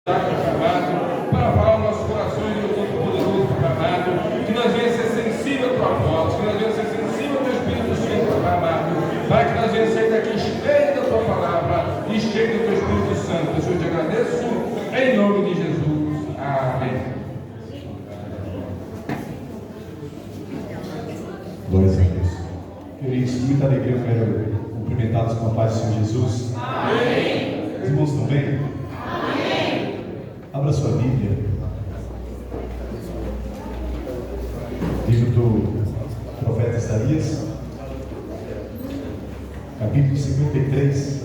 para falar nos nossos corações do Todo-Poderoso, amado, que nós venhamos ser sensíveis à tua voz, que nós venhamos ser sensíveis ao teu Espírito Santo, amado, para que nós venhamos sair daqui cheio da tua palavra e cheio do teu Espírito Santo. Eu te agradeço em nome de Jesus. Amém. Glórias a Deus. Queridos, com muita alegria eu quero cumprimentá-los com a paz do Senhor Jesus. Amém. Os irmãos estão bem? Amém. Abra sua Bíblia. Livro do profeta Isaías, capítulo 53,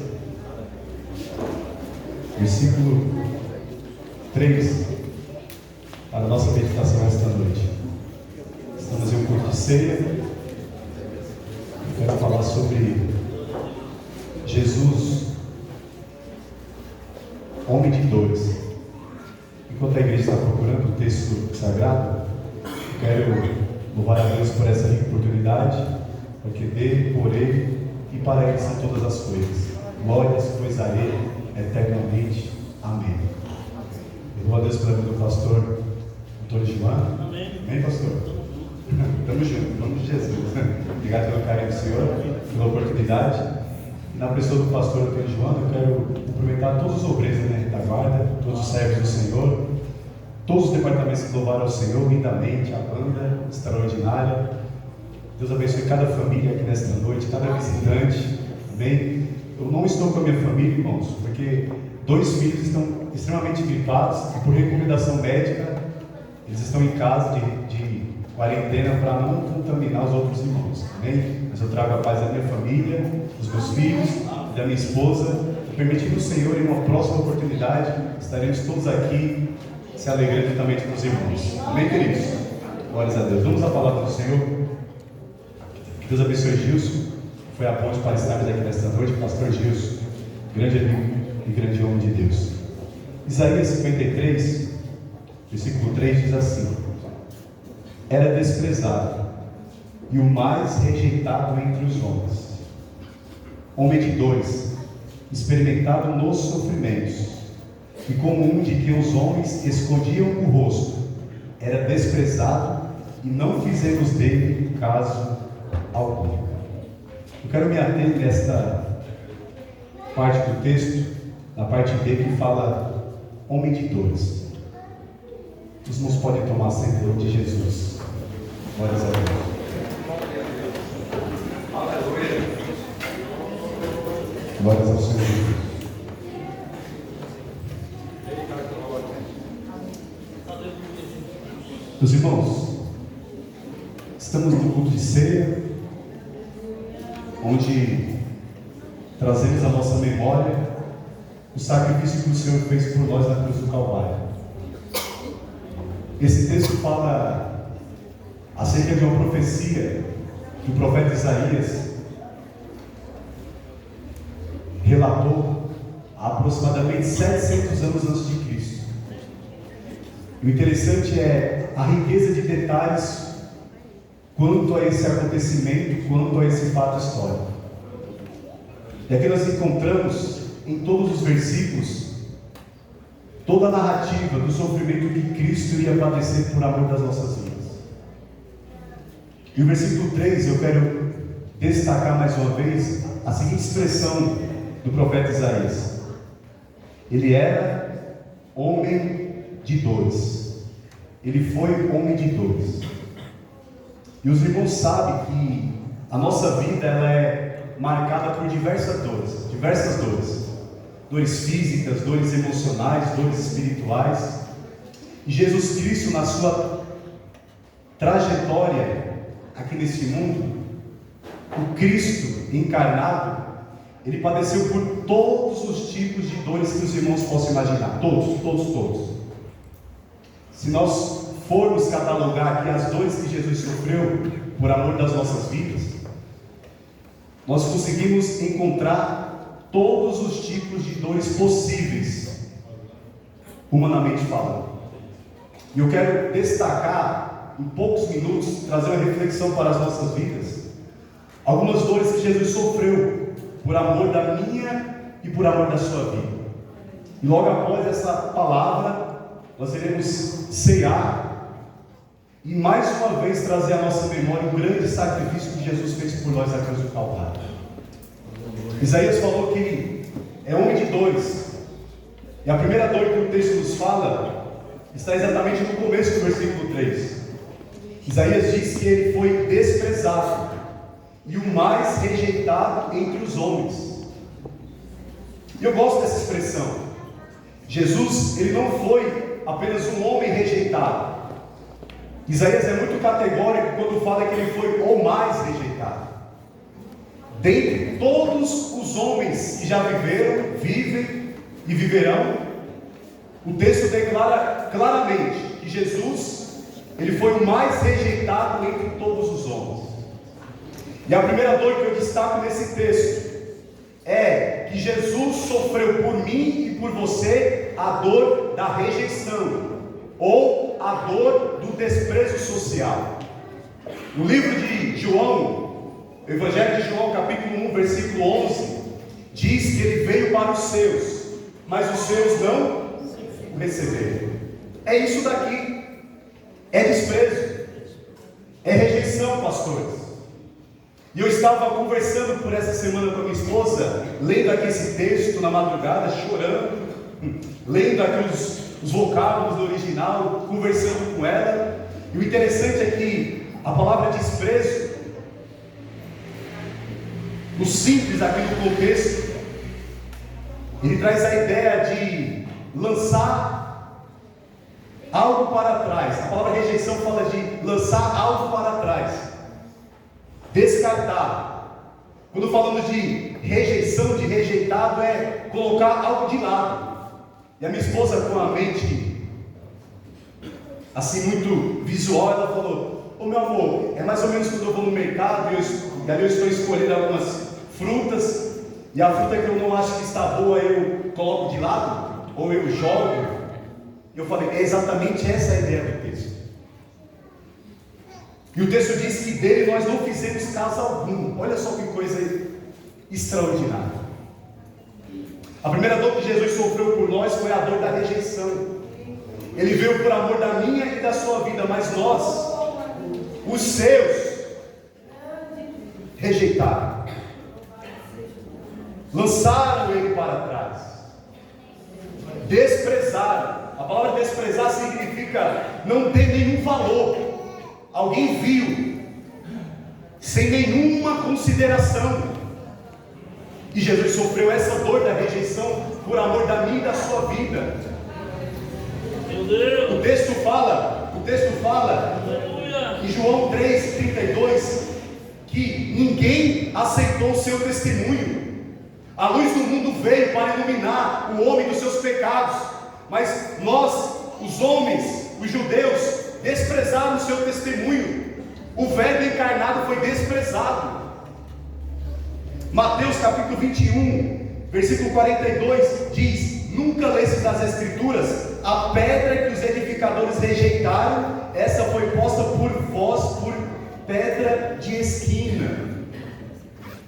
versículo 3, para a nossa meditação esta noite. Estamos em um culto de ceia. Eu quero falar sobre Jesus, homem de dores. Enquanto a igreja está procurando o texto sagrado, eu quero louvar a Deus por essa oportunidade, porque dele, por ele e para ele são todas as coisas. Glórias, pois a ele eternamente. Amém. Eu louvo a Deus pela vida do pastor Antônio Gilmar. Amém. Amém, pastor? Estamos juntos, em nome de Jesus. Obrigado pelo carinho do Senhor, pela oportunidade. E na pessoa do pastor Antônio João, eu quero cumprimentar todos os obreiros da retaguarda, todos os servos do Senhor, todos os departamentos que louvaram ao Senhor lindamente, a banda extraordinária. Deus abençoe cada família aqui nesta noite, cada visitante. Amém? Eu não estou com a minha família, irmãos, porque 2 filhos estão extremamente gripados e por recomendação médica, eles estão em casa de quarentena para não contaminar os outros irmãos. Amém? Mas eu trago a paz da minha família, dos meus filhos, da minha esposa. Permitindo o Senhor, em uma próxima oportunidade, estaremos todos aqui se alegrando juntamente com os irmãos. Amém, queridos? Glórias a Deus. Vamos à palavra do Senhor. Que Deus abençoe Gilson. Foi a ponte para estarmos aqui nesta noite. Pastor Gilson, grande amigo e grande homem de Deus. Isaías 53, versículo 3 diz assim: era desprezado e o mais rejeitado entre os homens, homem de dores, experimentado nos sofrimentos, e como um de que os homens escondiam o rosto, era desprezado e não fizemos dele caso algum. Eu quero me ater nesta parte do texto, na parte B, que fala homem de dores. Os irmãos podem tomar assento em nome de Jesus. Glórias a Deus. Glórias ao Senhor Jesus. Meus irmãos, estamos no culto de ceia, onde trazemos à nossa memória o sacrifício que o Senhor fez por nós na cruz do Calvário. Esse texto fala acerca de uma profecia que o profeta Isaías relatou há aproximadamente 700 anos antes de Cristo. E o interessante é a riqueza de detalhes quanto a esse acontecimento, quanto a esse fato histórico. E aqui nós encontramos em todos os versículos toda a narrativa do sofrimento que Cristo iria padecer por amor das nossas vidas. E o versículo 3, eu quero destacar mais uma vez a seguinte expressão do profeta Isaías: ele era homem de dores. Ele foi homem de dores. E os irmãos sabem que a nossa vida ela é marcada por diversas dores. Dores físicas, dores emocionais, dores espirituais. E Jesus Cristo, na sua trajetória aqui nesse mundo, o Cristo encarnado, ele padeceu por todos os tipos de dores que os irmãos possam imaginar. Todos. Se nós formos catalogar aqui as dores que Jesus sofreu por amor das nossas vidas, nós conseguimos encontrar todos os tipos de dores possíveis, humanamente falando. E eu quero destacar, em poucos minutos, trazer uma reflexão para as nossas vidas, algumas dores que Jesus sofreu por amor da minha e por amor da sua vida. E logo após essa palavra, nós iremos cear e mais uma vez trazer à nossa memória o grande sacrifício que Jesus fez por nós na cruz do Calvário. Isaías falou que é homem de dores. E a primeira dor que o texto nos fala está exatamente no começo do versículo 3. Isaías diz que ele foi desprezado e o mais rejeitado entre os homens. E eu gosto dessa expressão. Jesus, ele não foi apenas um homem rejeitado. Isaías é muito categórico quando fala que ele foi o mais rejeitado. Dentre todos os homens que já viveram, vivem e viverão, o texto declara claramente que Jesus, ele foi o mais rejeitado entre todos os homens. E a primeira dor que eu destaco nesse texto é que Jesus sofreu por mim e por você a dor da rejeição, ou a dor do desprezo social. No livro de João, o Evangelho de João, capítulo 1, versículo 11, diz que ele veio para os seus, mas os seus não o receberam. É isso daqui. É desprezo. É rejeição, pastores. E eu estava conversando por essa semana com a minha esposa, lendo aqui esse texto na madrugada, chorando, lendo aqui os vocábulos do original, conversando com ela. E o interessante é que a palavra desprezo, no simples aqui no contexto, ele traz a ideia de lançar algo para trás. A palavra rejeição fala de lançar algo para trás, descartar. Quando falamos de rejeição, de rejeitado, é colocar algo de lado. E a minha esposa, com a mente assim muito visual, ela falou: ô meu amor, é mais ou menos quando eu vou no mercado e ali eu estou escolhendo algumas frutas, e a fruta que eu não acho que está boa eu coloco de lado, ou eu jogo. Eu falei: é exatamente essa a ideia do texto. E o texto diz que dele nós não fizemos caso algum. Olha só que coisa extraordinária. A primeira dor que Jesus sofreu por nós foi a dor da rejeição. Ele veio por amor da minha e da sua vida, mas nós, os seus, rejeitaram, lançaram ele para trás, desprezaram. A palavra desprezar significa não ter nenhum valor. Alguém viu, sem nenhuma consideração. E Jesus sofreu essa dor da rejeição por amor da minha e da sua vida. Meu Deus. O texto fala em João 3,32 que ninguém aceitou o seu testemunho. A luz do mundo veio para iluminar o homem dos seus pecados, mas nós, os homens, os judeus, desprezaram o seu testemunho. O Verbo encarnado foi desprezado. Mateus capítulo 21, versículo 42 diz: nunca lestes nas Escrituras, a pedra que os edificadores rejeitaram, essa foi posta por vós por pedra de esquina.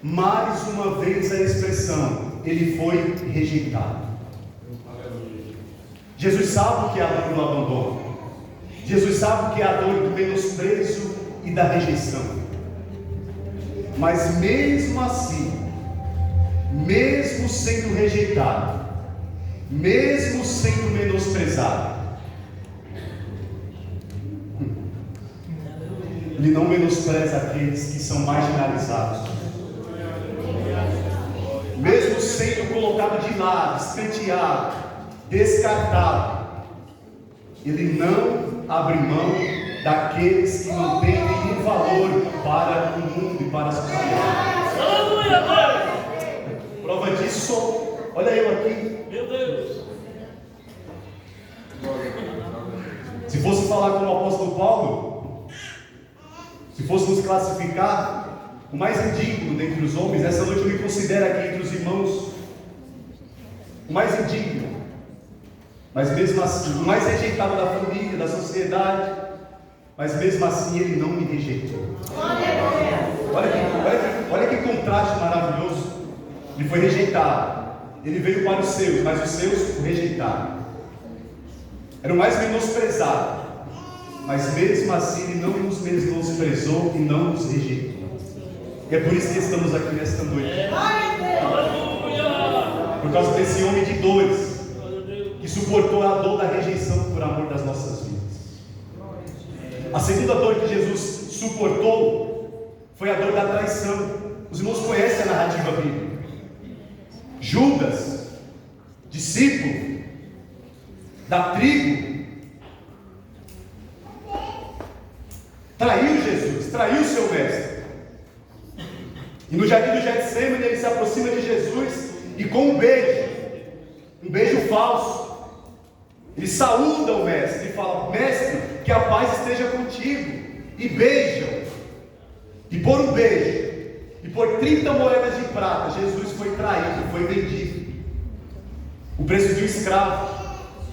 Mais uma vez a expressão, ele foi rejeitado. Jesus sabe o que é a dor do abandono. Jesus sabe o que é a dor do menosprezo e da rejeição. Mas mesmo assim, mesmo sendo rejeitado, mesmo sendo menosprezado, ele não menospreza aqueles que são marginalizados. Mesmo sendo colocado de lado, escanteado, descartado, ele não abre mão daqueles que não têm nenhum valor para o mundo e para a sociedade. Aleluia, Prova disso, olha eu aqui. meu Deus. Se fosse falar com o apóstolo Paulo, se fosse nos classificar, o mais indigno dentre os homens, essa noite eu me considero aqui entre os irmãos o mais indigno, mas mesmo assim, o mais rejeitado da família, da sociedade, mas mesmo assim ele não me rejeitou. Olha que contraste maravilhoso. Ele foi rejeitado, ele veio para os seus, mas os seus o rejeitaram. Era o mais menosprezado, mas mesmo assim ele não nos menosprezou e não nos rejeitou. E é por isso que estamos aqui nesta noite. Por causa desse homem de dores, que suportou a dor da rejeição por amor das nossas vidas. A segunda dor que Jesus suportou foi a dor da traição. Os irmãos conhecem a narrativa bíblica. Judas, discípulo da tribo, traiu Jesus, traiu seu mestre. E no jardim do Getsêmani ele se aproxima de Jesus e com um beijo falso, ele saúda o mestre e fala: mestre, que a paz esteja contigo. E beijam. E por um beijo, e por 30 moedas de prata, Jesus foi traído, foi vendido. O preço de um escravo.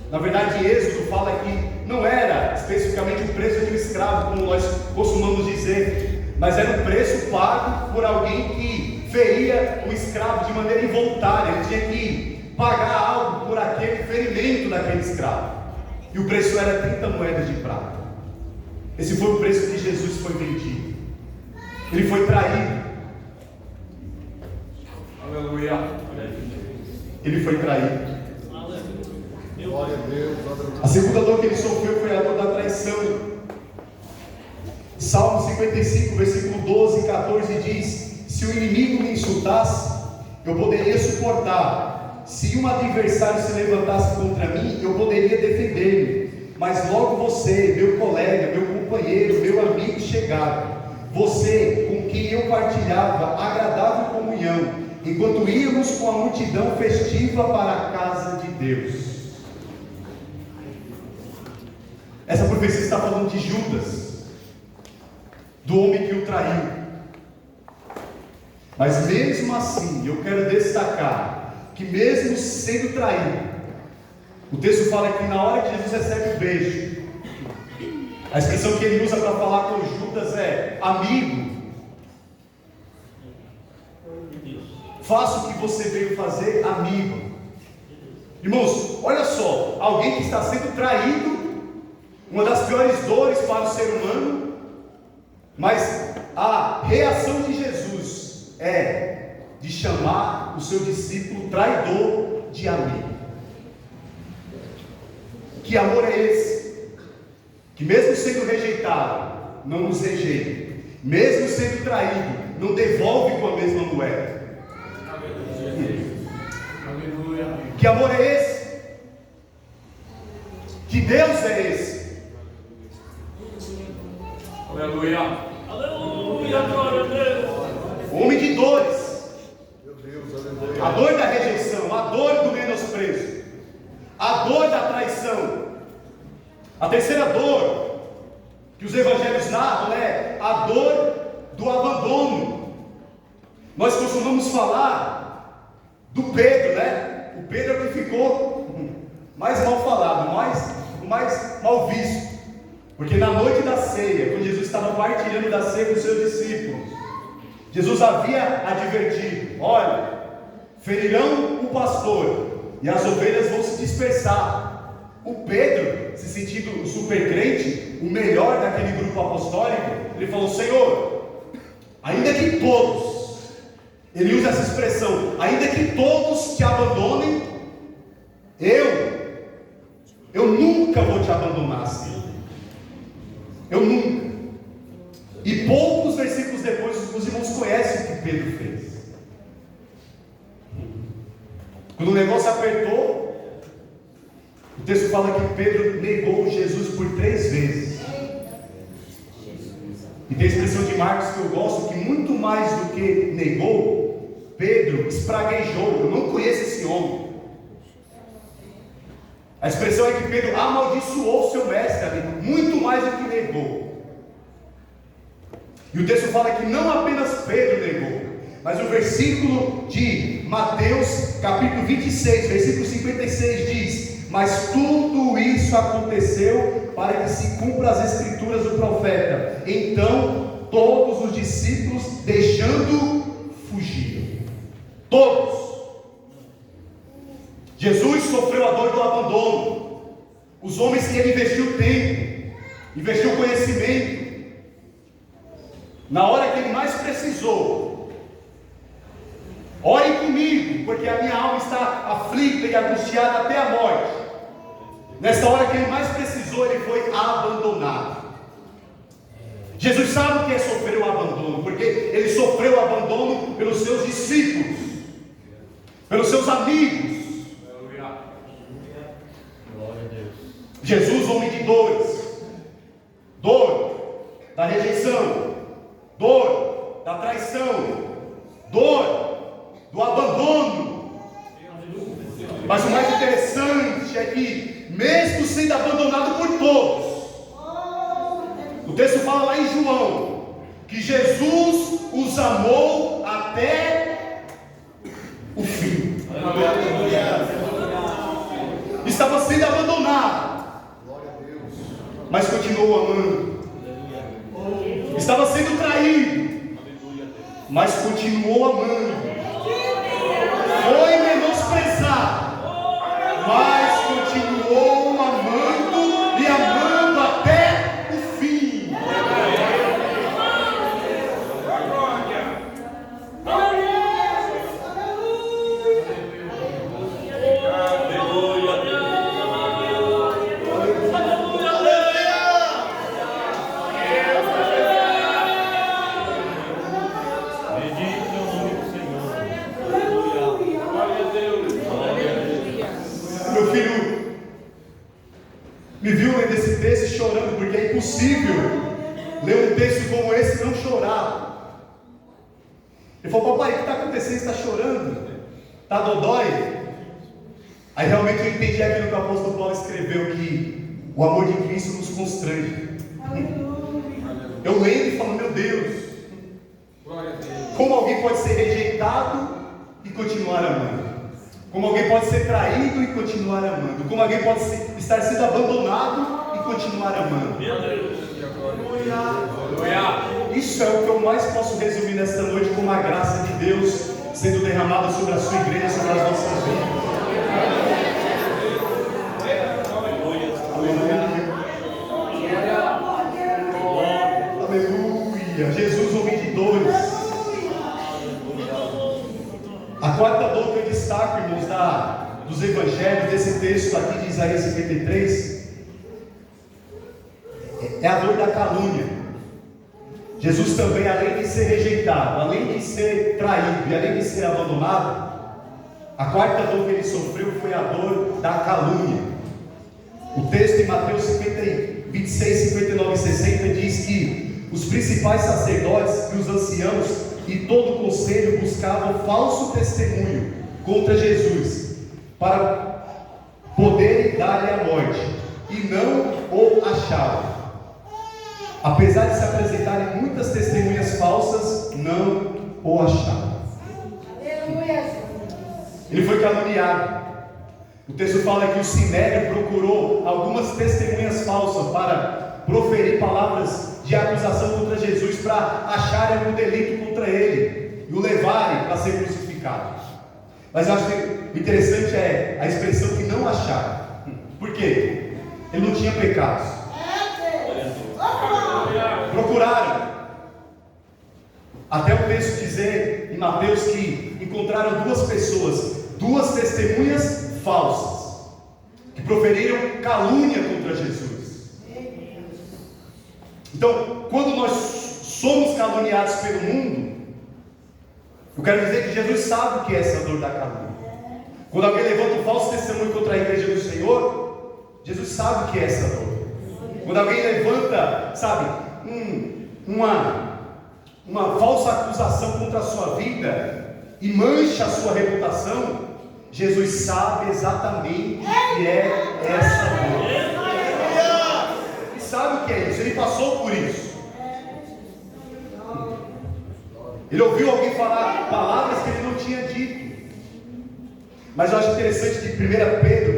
Na verdade, Êxodo fala que não era especificamente o preço de um escravo, como nós costumamos dizer, mas era o preço pago por alguém que feria o escravo de maneira involuntária. Ele tinha que pagar algo por aquele ferimento daquele escravo. E o preço era 30 moedas de prata. Esse foi o preço que Jesus foi vendido. Ele foi traído. Aleluia. Ele foi traído. Glória a Deus. A segunda dor que ele sofreu foi a dor da traição. Salmo 55, versículo 12 e 14 diz: se o inimigo me insultasse, eu poderia suportar. Se um adversário se levantasse contra mim, eu poderia defender-me. Mas logo você, meu colega, meu companheiro, meu amigo chegado, você com quem eu partilhava agradável comunhão, enquanto íamos com a multidão festiva para a casa de Deus. Essa profecia está falando de Judas, do homem que o traiu. Mas mesmo assim, eu quero destacar que mesmo sendo traído, o texto fala que na hora que Jesus recebe o beijo, a expressão que ele usa para falar com Judas é: amigo, faça o que você veio fazer, amigo. Irmãos, olha só, alguém que está sendo traído, uma das piores dores para o ser humano, mas a reação de Jesus é de chamar o seu discípulo traidor de amigo. Que amor é esse? Que mesmo sendo rejeitado, não nos rejeita, mesmo sendo traído, não devolve com a mesma moeda. Que amor é esse? Que Deus é esse? Aleluia. Aleluia, glória a Deus. Homem de dores. A dor da rejeição, a dor do menosprezo, a dor da traição. A terceira dor que os evangelhos narram é a dor do abandono. Nós costumamos falar do Pedro, né? O Pedro é o que ficou mais mal falado, mais mal visto. Porque na noite da ceia, quando Jesus estava partilhando da ceia com os seus discípulos, Jesus havia advertido: olha, ferirão o pastor e as ovelhas vão se dispersar. O Pedro, se sentindo super crente, o melhor daquele grupo apostólico, ele falou: Senhor, ainda que todos, ele usa essa expressão, ainda que todos te abandonem, eu nunca vou te abandonar, Senhor. Eu nunca. E poucos versículos depois, os irmãos conhecem o que Pedro fez. Quando o negócio apertou, o texto fala que Pedro negou Jesus por 3 vezes. E tem a expressão de Marcos que eu gosto, que muito mais do que negou, Pedro espraguejou. Eu não conheço esse homem. A expressão é que Pedro amaldiçoou seu mestre ali, muito mais do que negou. E o texto fala que não apenas Pedro negou, mas o versículo de Mateus, capítulo 26, versículo 56 diz: mas tudo isso aconteceu para que se cumpra as escrituras do profeta. Então todos os discípulos, deixando, fugiram. Todos. Jesus sofreu a dor do abandono. Os homens que ele investiu tempo, investiu conhecimento, na hora que ele mais precisou, ore comigo, porque a minha alma está aflita e angustiada até a morte. Nessa hora que ele mais precisou, ele foi abandonado. Jesus sabe o que é sofrer o abandono, porque ele sofreu o abandono pelos seus discípulos, pelos seus amigos. Jesus, homem de dores, dor da rejeição, dor da traição, dor do abandono. Mas o mais interessante é que, mesmo sendo abandonado por todos, o texto fala lá em João que Jesus os amou até o fim. Estava sendo abandonado, mas continuou amando. Estava sendo traído, mas continuou amando. Foi menosprezado, mas continuou amando e amando até o fim. Meu filho me viu lendo esse texto chorando, porque é impossível ler um texto como esse e não chorar. Ele falou: papai, o que está acontecendo? Você está chorando? Está dodói? Aí realmente eu entendi aquilo que o apóstolo Paulo escreveu, que o amor de Cristo nos constrange. Eu lendo e falo: meu Deus, como alguém pode ser rejeitado e continuar amando? Como alguém pode ser traído e continuar amando? Como alguém pode estar sendo abandonado e continuar amando? Isso é o que eu mais posso resumir nesta noite, como a graça de Deus sendo derramada sobre a sua igreja, sobre as nossas vidas. Aleluia. Jesus, homem de dores. A quarta dor que eu destaco, irmãos, dos evangelhos, desse texto aqui de Isaías 53, é a dor da calúnia. Jesus também, além de ser rejeitado, além de ser traído e além de ser abandonado, a quarta dor que ele sofreu foi a dor da calúnia. O texto em Mateus 26, 59 e 60 diz que os principais sacerdotes e os anciãos e todo o conselho buscavam falso testemunho contra Jesus, para poderem dar-lhe a morte, e não o achavam. Apesar de se apresentarem muitas testemunhas falsas, não o achavam. Ele foi caluniado. O texto fala que o Sinédrio procurou algumas testemunhas falsas para proferir palavras de acusação contra Jesus, para acharem algum delito contra ele e o levarem para ser crucificado. Mas eu acho que o interessante é a expressão que não acharam. Por quê? Ele não tinha pecados. Procuraram. Até o texto dizer em Mateus que encontraram duas pessoas, duas testemunhas falsas, que proferiram calúnia contra Jesus. Então, quando nós somos caluniados pelo mundo, eu quero dizer que Jesus sabe o que é essa dor da calúnia. Quando alguém levanta um falso testemunho contra a igreja do Senhor, Jesus sabe o que é essa dor. Quando alguém levanta, sabe, uma falsa acusação contra a sua vida e mancha a sua reputação, Jesus sabe exatamente o que é essa dor. Ele sabe o que é isso, ele passou por isso. Ele ouviu alguém falar palavras que ele não tinha dito. Mas eu acho interessante de 1 de Pedro,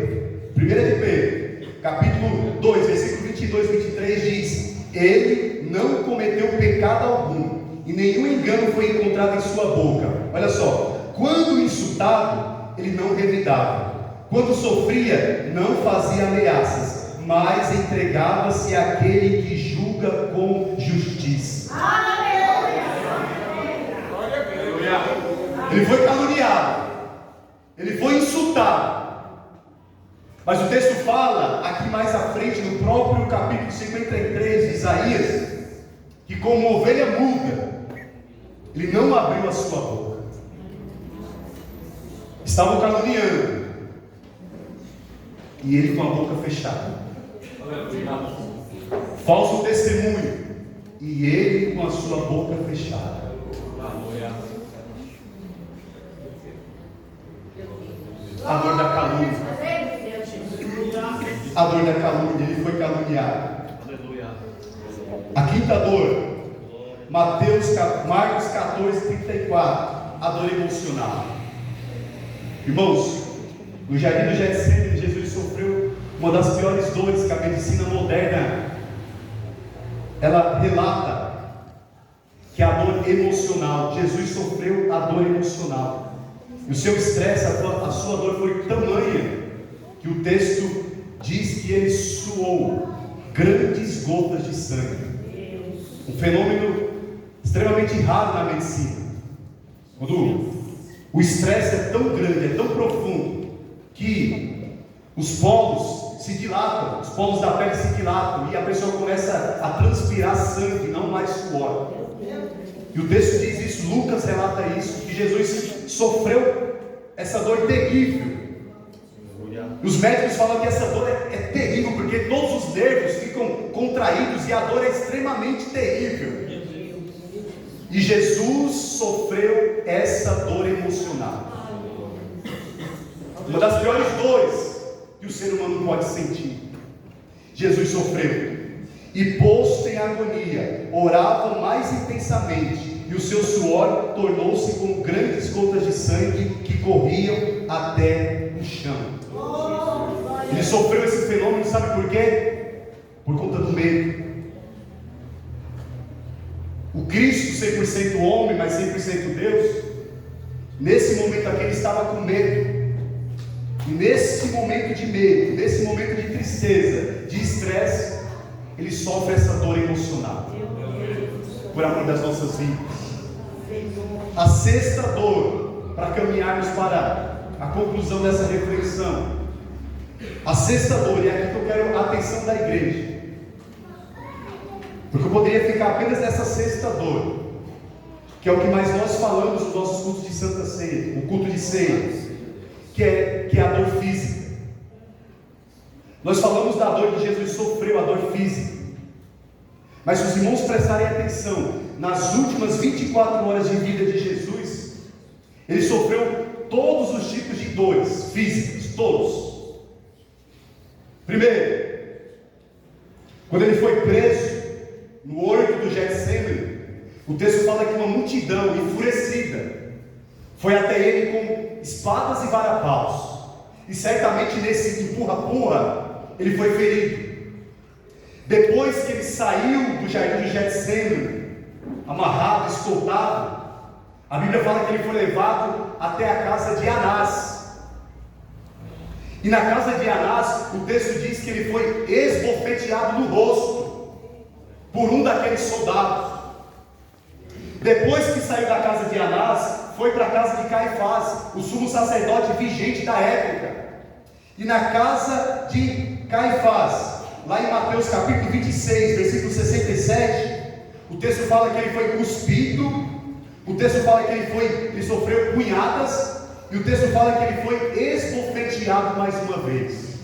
capítulo 2, versículo 22 e 23 diz: ele não cometeu pecado algum, e nenhum engano foi encontrado em sua boca. Olha só, quando insultado, ele não revidava, quando sofria, não fazia ameaças, mas entregava-se àquele que julga com justiça. Ele foi caluniado, ele foi insultado. Mas o texto fala, aqui mais à frente, no próprio capítulo 53 de Isaías, que como ovelha muda, ele não abriu a sua boca. Estavam caluniando, e ele com a boca fechada. Falso testemunho, e ele com a sua boca fechada. A dor da calúnia. A dor da calúnia, ele foi caluniado. A quinta dor, Marcos 14:34, a dor emocional. Irmãos, no jardim do Getsemane, Jesus sofreu uma das piores dores que a medicina moderna ela relata, que é a dor emocional. Jesus sofreu a dor emocional. E o seu estresse, a sua dor foi tamanha, que o texto diz que ele suou grandes gotas de sangue. Um fenômeno extremamente raro na medicina. Quando o estresse é tão grande, é tão profundo, que os polos se dilatam, os polos da pele se dilatam, e a pessoa começa a transpirar sangue, não mais suor. E o texto diz isso, Lucas relata isso, que Jesus sofreu essa dor terrível. Os médicos falam que essa dor é terrível, porque todos os nervos ficam contraídos e a dor é extremamente terrível. E Jesus sofreu essa dor emocional. Uma das piores dores que o ser humano pode sentir. Jesus sofreu. E posto em agonia, orava mais intensamente, e o seu suor tornou-se como grandes gotas de sangue que corriam até o chão. Ele sofreu esse fenômeno, sabe por quê? Por conta do medo. O Cristo 100% homem, mas 100% Deus, nesse momento aqui ele estava com medo. E nesse momento de medo, nesse momento de tristeza, de estresse, ele sofre essa dor emocional, por amor das nossas vidas. A sexta dor, para caminharmos para a conclusão dessa reflexão, a sexta dor, e é aqui que eu quero a atenção da igreja, porque eu poderia ficar apenas nessa sexta dor, que é o que mais nós falamos nos nossos cultos de Santa Ceia, o culto de ceia, que é a dor física. Nós falamos da dor que Jesus sofreu, a dor física. Mas se os irmãos prestarem atenção, nas últimas 24 horas de vida de Jesus, ele sofreu todos os tipos de dores físicas, todos. Primeiro, quando ele foi preso no horto do Getsemane, o texto fala que uma multidão enfurecida foi até ele com espadas e varapaus, e certamente nesse empurra-purra ele foi ferido. Depois que ele saiu do jardim do Getsemane, amarrado, escoltado, a Bíblia fala que ele foi levado até a casa de Anás. E na casa de Anás, o texto diz que ele foi esbofeteado no rosto por um daqueles soldados. Depois que saiu da casa de Anás, foi para a casa de Caifás, o sumo sacerdote vigente da época. E na casa de Caifás, lá em Mateus capítulo 26, versículo 67, o texto fala que ele foi cuspido, o texto fala que ele sofreu punhadas, e o texto fala que ele foi esbofeteado mais uma vez.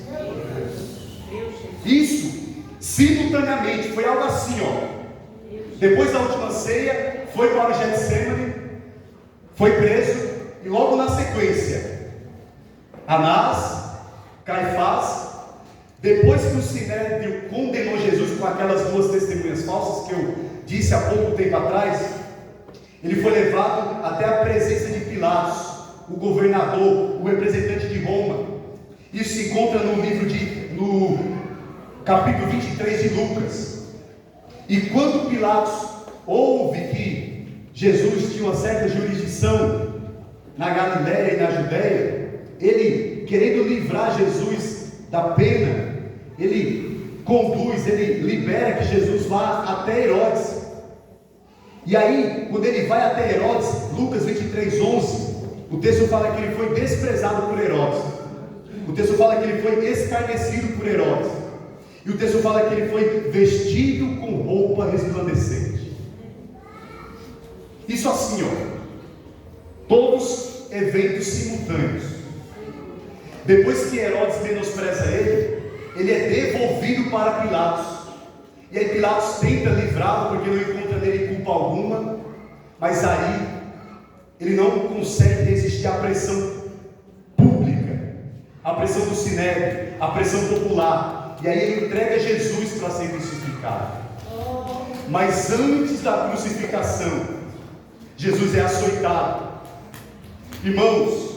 Isso, simultaneamente, foi algo assim, ó. Depois da última ceia, foi para o Getsemane, foi preso, e logo na sequência, Anás, Caifás, depois que o Sinédrio condenou Jesus com aquelas duas testemunhas falsas que eu disse há pouco tempo atrás, ele foi levado até a presença de Pilatos, o governador, o representante de Roma. Isso se encontra no capítulo 23 de Lucas. E quando Pilatos ouve que Jesus tinha uma certa jurisdição na Galiléia e na Judéia, ele querendo livrar Jesus da pena, ele conduz, ele libera que Jesus vá até Herodes. E aí, quando ele vai até Herodes, Lucas 23:11, o texto fala que ele foi desprezado por Herodes. O texto fala que ele foi escarnecido por Herodes. E o texto fala que ele foi vestido com roupa resplandecente. Isso assim, ó. Todos eventos simultâneos. Depois que Herodes menospreza ele é devolvido para Pilatos. E aí Pilatos tenta livrá-lo porque não encontra nele culpa alguma. Mas aí ele não consegue resistir à pressão pública, à pressão do sinédrio, à pressão popular. E aí ele entrega Jesus para ser crucificado. Mas antes da crucificação, Jesus é açoitado. Irmãos,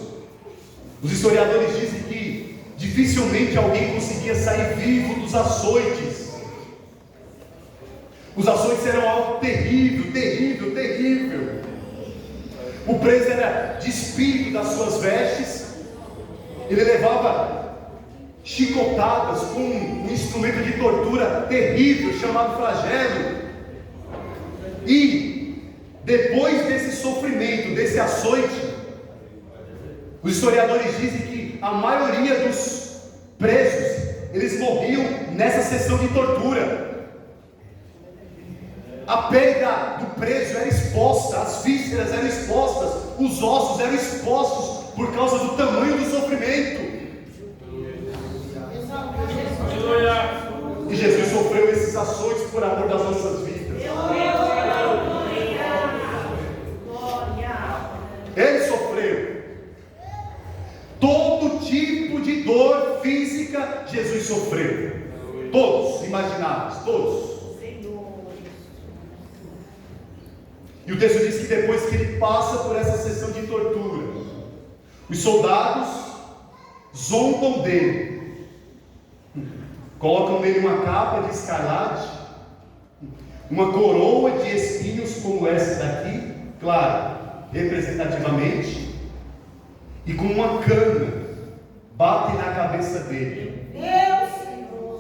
os historiadores dizem que dificilmente alguém conseguia sair vivo dos açoites. Os açoites eram algo terrível, terrível, terrível. O preso era despido das suas vestes. Ele levava chicotadas com um instrumento de tortura terrível chamado flagelo. E depois desse sofrimento, desse açoite, os historiadores dizem que a maioria dos presos, eles morriam nessa sessão de tortura. A pele do preso era exposta, as vísceras eram expostas, os ossos eram expostos por causa do tamanho do sofrimento. E Jesus sofreu esses açoites por amor das nossas vidas. Ele sofreu todo tipo de dor física. Jesus sofreu, todos imagináveis, todos. E o texto diz que depois que ele passa por essa sessão de tortura, os soldados zombam dele, colocam nele uma capa de escarlate, uma coroa de espinhos como essa daqui, claro, representativamente, e com uma cana batem na cabeça dele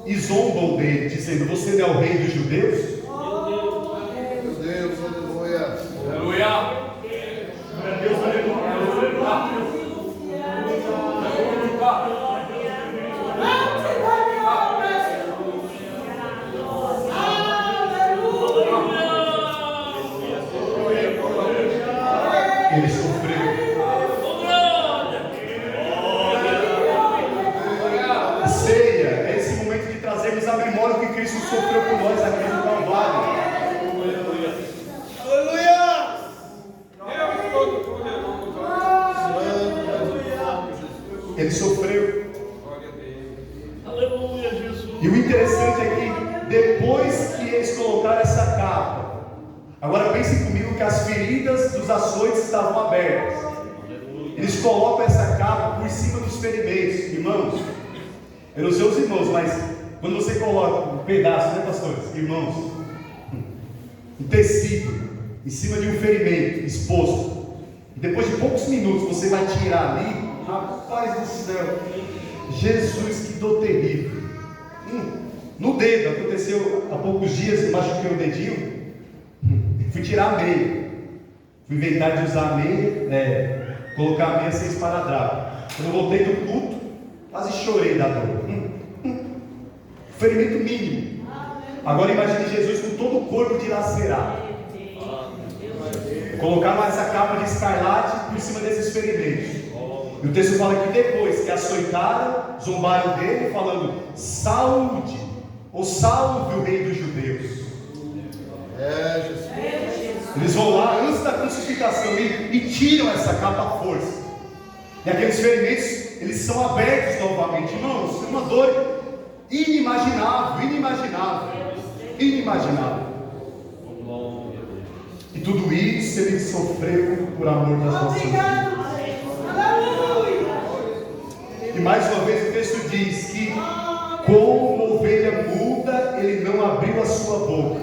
e zombam dele, dizendo: você não é o rei dos judeus? Aleluia. Deus, aleluia. Ele sofreu. A ceia é esse momento de trazermos à memória o que Cristo sofreu por nós aqui no Calvário. Ele sofreu. Aleluia, Jesus. E o interessante é que depois que eles colocaram essa capa, agora pense comigo que as feridas dos açoites estavam abertas. Eles colocam essa capa por cima dos ferimentos. Irmãos, eu não sei os irmãos, mas quando você coloca um pedaço, né, pastores? Irmãos, um tecido em cima de um ferimento exposto, e depois de poucos minutos você vai tirar ali, rapaz do céu, Jesus, que dor terrível. No dedo, aconteceu há poucos dias, eu machuquei o dedinho, fui tirar a meia, fui inventar de usar a meia, colocar a meia sem esparadrapo. Quando eu voltei do culto, quase chorei da dor. Ferimento mínimo. Agora imagine Jesus com todo o corpo dilacerado. Colocaram essa capa de escarlate por cima desses ferimentos. E o texto fala que depois que açoitaram, zombaram dele, falando: saúde, ou salve o rei dos judeus. Eles vão lá antes da crucificação e tiram essa capa à força. E aqueles ferimentos, eles são abertos novamente. Irmãos, é uma dor inimaginável, inimaginável. E tudo isso ele sofreu por amor das nossas vidas. E mais uma vez o texto diz que, como uma ovelha muda, ele não abriu a sua boca.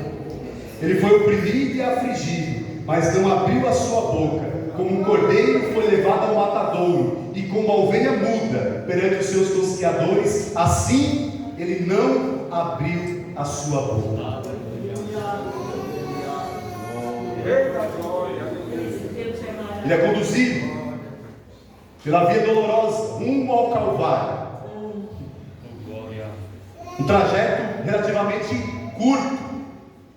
Ele foi oprimido e afligido, mas não abriu a sua boca. como um cordeiro foi levado ao matadouro, e como a ovelha muda perante os seus tosqueadores, assim ele não abriu a sua boca. Ele é conduzido pela via dolorosa, rumo ao Calvário. Um trajeto relativamente curto,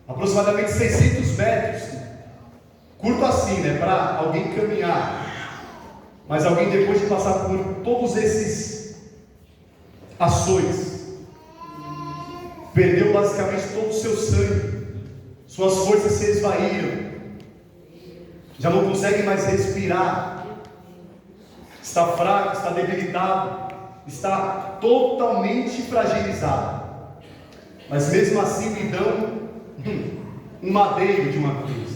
aproximadamente 600 metros. Curto assim, né? Para alguém caminhar. Mas alguém, depois de passar por todos esses açoites, perdeu basicamente todo o seu sangue, suas forças se esvaíram, já não consegue mais respirar, está fraco, está debilitado, está totalmente fragilizado. Mas mesmo assim lhe dão um madeiro de uma cruz,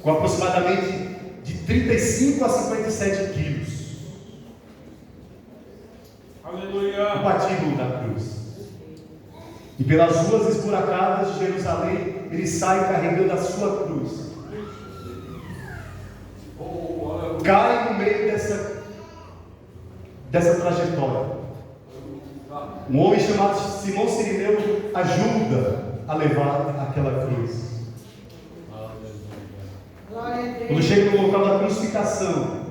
com aproximadamente de 35 a 57 quilos. Aleluia. O patíbulo da cruz. E pelas ruas esburacadas de Jerusalém, ele sai carregando a sua cruz. Cai no meio dessa trajetória. Um homem chamado Simão Cirineu ajuda a levar aquela cruz. Quando chega no local da crucificação,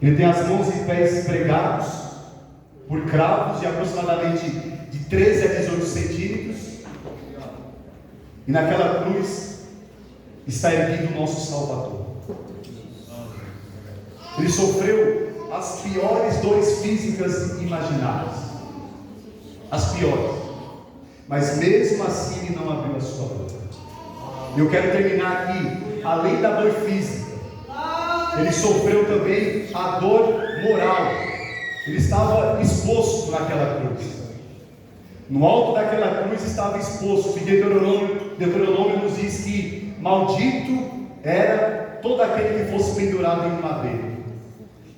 ele tem as mãos e pés pregados por cravos de aproximadamente de 13 a 18 centímetros, e naquela cruz está erguido o nosso Salvador. Ele sofreu as piores dores físicas imagináveis, as piores, mas mesmo assim ele não abriu a sua boca. E eu quero terminar aqui, além da dor física, ele sofreu também a dor moral. Ele estava exposto naquela cruz. No alto daquela cruz estava exposto, e Deuteronômio nos diz que maldito era todo aquele que fosse pendurado em um madeiro.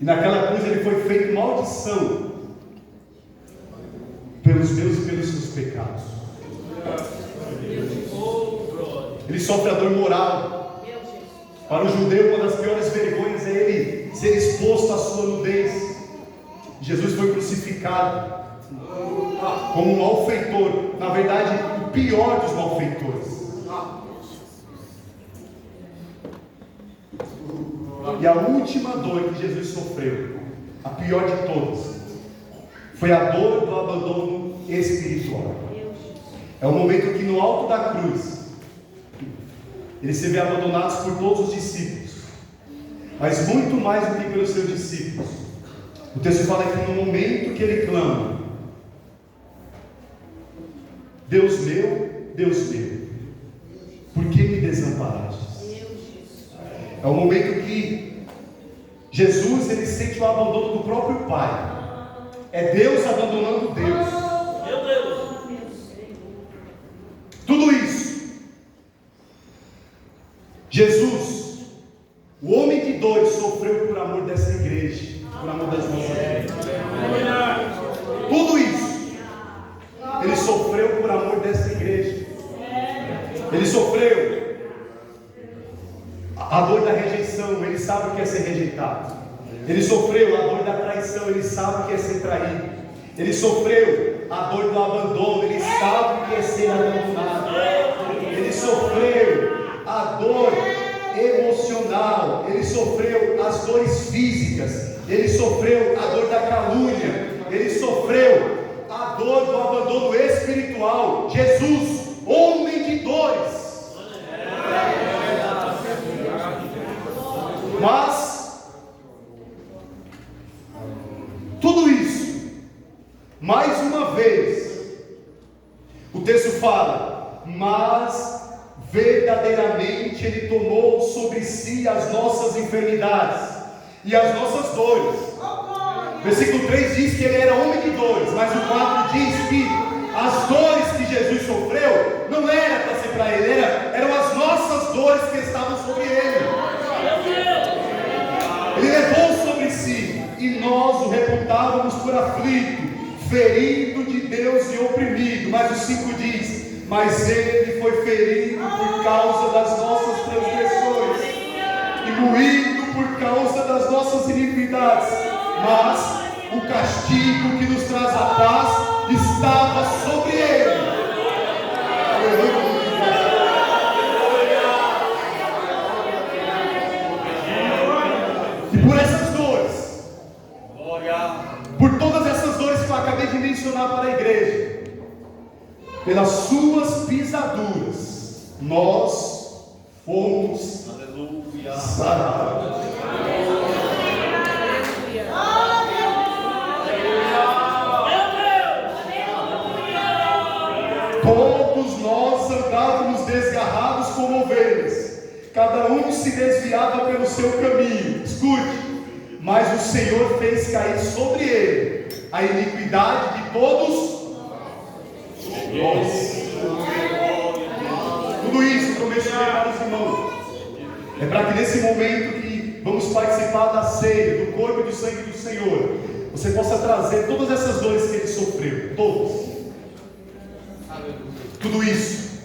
E naquela cruz ele foi feito maldição pelos meus e pelos seus pecados. Ele sofre a dor moral. Para o judeu, uma das piores vergonhas é ele ser exposto à sua nudez. Jesus foi crucificado como um malfeitor, na verdade, o pior dos malfeitores. E a última dor que Jesus sofreu, a pior de todas, foi a dor do abandono espiritual. É o momento que no alto da cruz ele se vê abandonado por todos os discípulos, mas muito mais do que pelos seus discípulos. O texto fala que no momento que ele clama: Deus meu, por que me desamparaste? É o momento que Jesus ele sente o abandono do próprio Pai. É Deus abandonando Deus. Meu Deus. Tudo isso, Jesus, o homem de dores, sofreu por amor dessa igreja, por amor das nossas vidas. Tudo isso ele sofreu por amor dessa igreja. Ele sofreu a dor da rejeição, ele sabe o que é ser rejeitado. Ele sofreu a dor da traição, ele sabe o que é ser traído. Ele sofreu a dor do abandono, ele sabe o que é ser abandonado. Ele sofreu a dor emocional, ele sofreu as dores físicas, ele sofreu a dor da calúnia, ele sofreu a dor do abandono espiritual. Jesus, homem de dores. Mas tudo isso, mais uma vez, o texto fala, mas verdadeiramente ele tomou sobre si as nossas enfermidades e as nossas dores. Versículo 3 diz que ele era homem de dores, mas o 4 diz que as dores que Jesus sofreu não era para ser para ele, eram as nossas dores que estavam sobre ele. Ele levou sobre si, e nós o reputávamos por aflito, ferido de Deus e oprimido. Mas o 5 diz, mas ele foi ferido por causa das nossas transgressões, moído por causa das nossas iniquidades, mas o castigo que nos traz a paz estava sobre ele. E por essas dores, por todas essas dores que eu acabei de mencionar para a igreja, pelas suas pisaduras, nós fomos sarados. Todos nós andávamos desgarrados como ovelhas, cada um se desviava pelo seu caminho. Escute, mas o Senhor fez cair sobre ele a iniquidade de todos nós. Tudo isso para mencionar os irmãos, é para que nesse momento que vamos participar da ceia, do corpo e do sangue do Senhor, você possa trazer todas essas dores que ele sofreu, todas. Tudo isso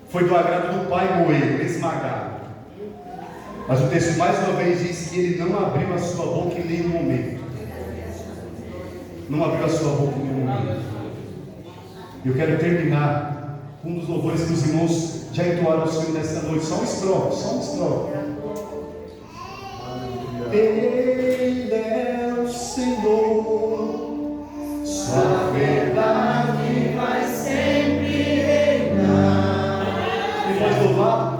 foi do agrado do Pai moer, esmagar. Mas o texto mais uma vez diz que ele não abriu a sua boca em nenhum momento. Não abriu a sua boca em nenhum momento. Eu quero terminar com um dos louvores que os irmãos já entoaram ao Senhor nesta noite. Só um estrofe, só um estrofe. Ele é o Senhor, sua verdade vai sempre reinar. Ele pode louvar?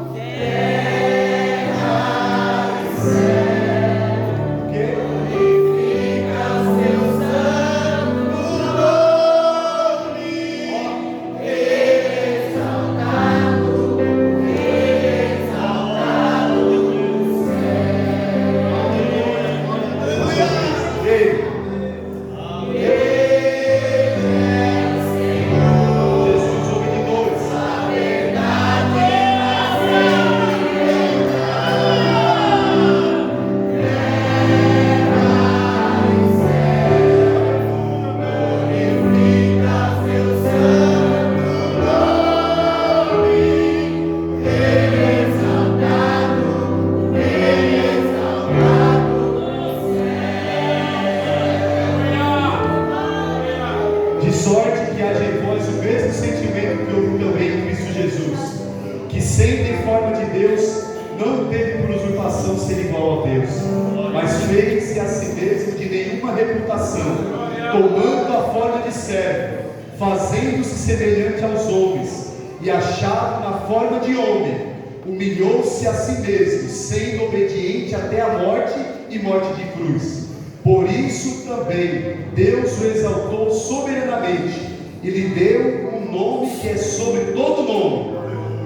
Tomando a forma de servo, fazendo-se semelhante aos homens, e achado na forma de homem, humilhou-se a si mesmo, sendo obediente até a morte e morte de cruz. Por isso também Deus o exaltou soberanamente e lhe deu um nome que é sobre todo nome,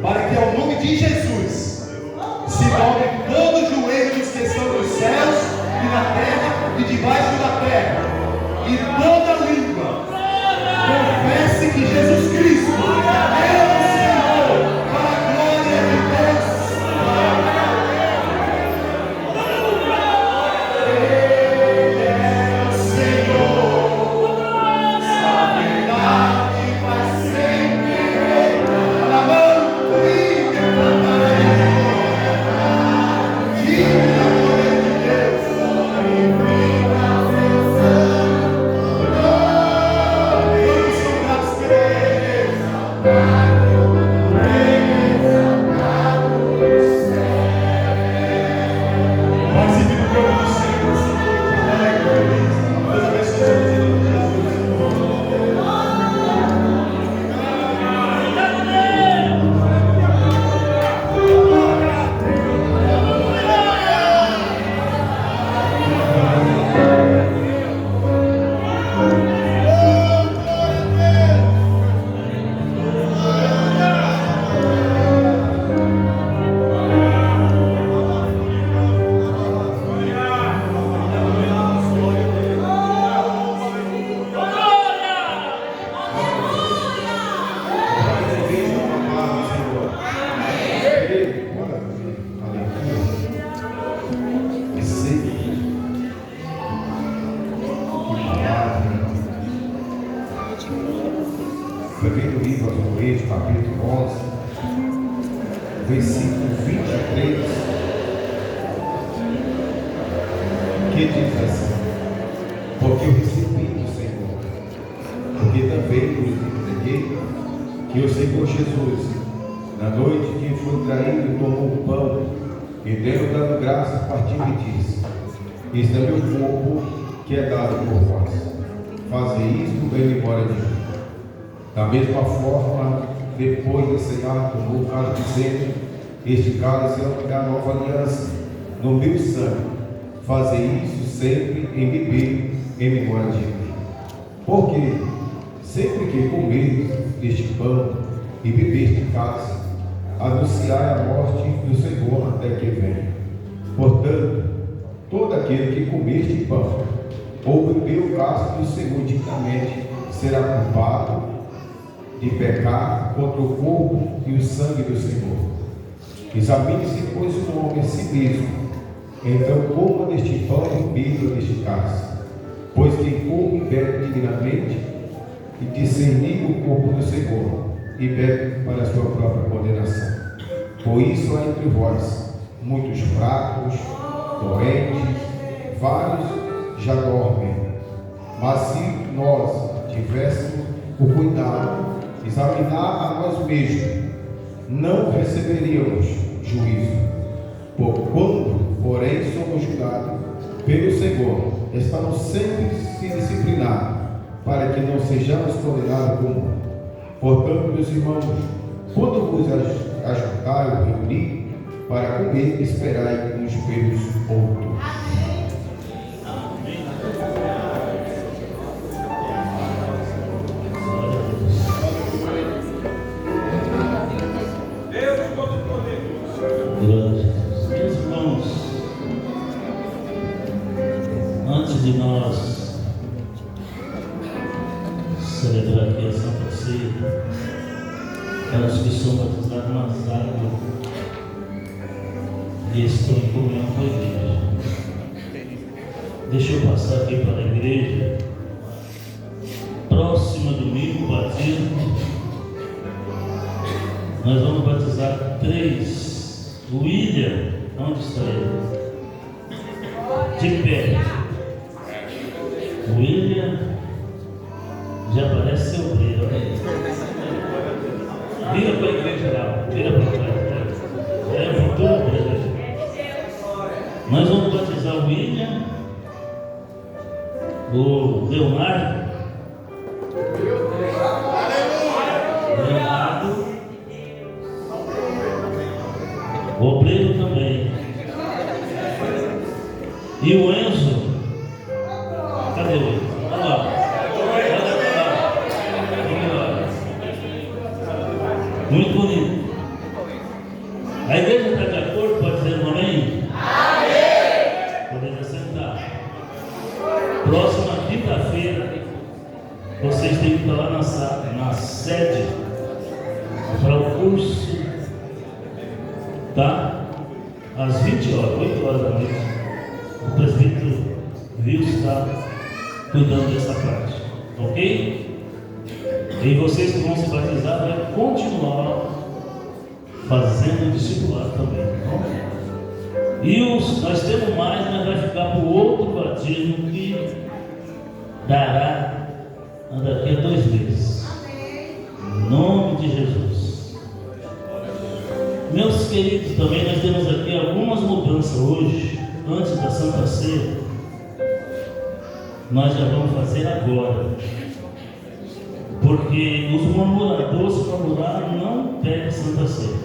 para que ao nome de Jesus se dobre todo o joelho dos que estão nos céus e na terra e debaixo da terra, e toda língua confesse que Jesus Cristo é o Senhor, para a glória de Deus. Ele é o Senhor, sua verdade vai sempre reinar. Na mão e cantarei, digno da glória de Deus. Primeiro livro aos Coríntios, capítulo 11, versículo 23 que diz assim? Porque eu recebi do Senhor, porque também vos entreguei que o Senhor Jesus, na noite que foi traído, tomou o pão e, tendo dado graça, partiu e disse: este é meu corpo que é dado por vós, fazei isto em memória de mim. Da mesma forma, depois de cear, tomou o cálice, dizendo: este cálice é a nova aliança no meu sangue, fazei isso sempre em beber em memória de mim. Porque sempre que comerdes este pão e beber este cálice, anunciai a morte do Senhor até que venha. Portanto, todo aquele que comer este pão ou beber o cálice do Senhor dignamente será culpado de pecar contra o corpo e o sangue do Senhor. Examine-se, pois, o homem a si mesmo, então coma deste pão e beba deste cálice. Pois quem come e bebe dignamente e discernir o corpo do Senhor, e bebe para a sua própria condenação. Por isso há entre vós muitos fracos, doentes, vários já dormem. Mas se nós tivéssemos o cuidado de examinar a nós mesmos, não receberíamos juízo. Quando, porém, somos julgados pelo Senhor, estamos sempre se disciplinando, para que não sejamos condenados com o mundo. Portanto, meus irmãos, quando vos ajuntai ou reunir para comer, esperai uns pelos outros. Meus irmãos, antes de nós celebrar aqui a Santa Ceia, para os que são batizados nas águas e estão em comunhão com a igreja, deixa eu passar aqui para a igreja. Próximo domingo, batismo, nós vamos batizar 3. William, onde está ele? De pé. William já parece ser obreiro, né? Vira para a igreja lá, vira para trás. É o futuro da igreja. Nós vamos batizar o William, o Leonardo, o obreiro também. E o Enzo, cadê ele? Olha lá. Muito bonito. A igreja está de acordo? Pode dizer um amém? Amém! Podemos sentar. Próxima quinta-feira, vocês têm que estar lá na sede para o curso, tá? Às 20 horas, 8 horas da noite. O presbítero Vil está cuidando dessa parte, ok? E vocês que vão se batizar vai continuar fazendo discipulado também, tá bom? E nós temos mais, mas vai ficar para o outro batismo que dará daqui a 2 meses. Em nome de Jesus. Meus queridos, também nós temos aqui algumas mudanças hoje, antes da Santa Ceia. Nós já vamos fazer agora. Porque os murmuradores, se murmurar, não pegam Santa Ceia.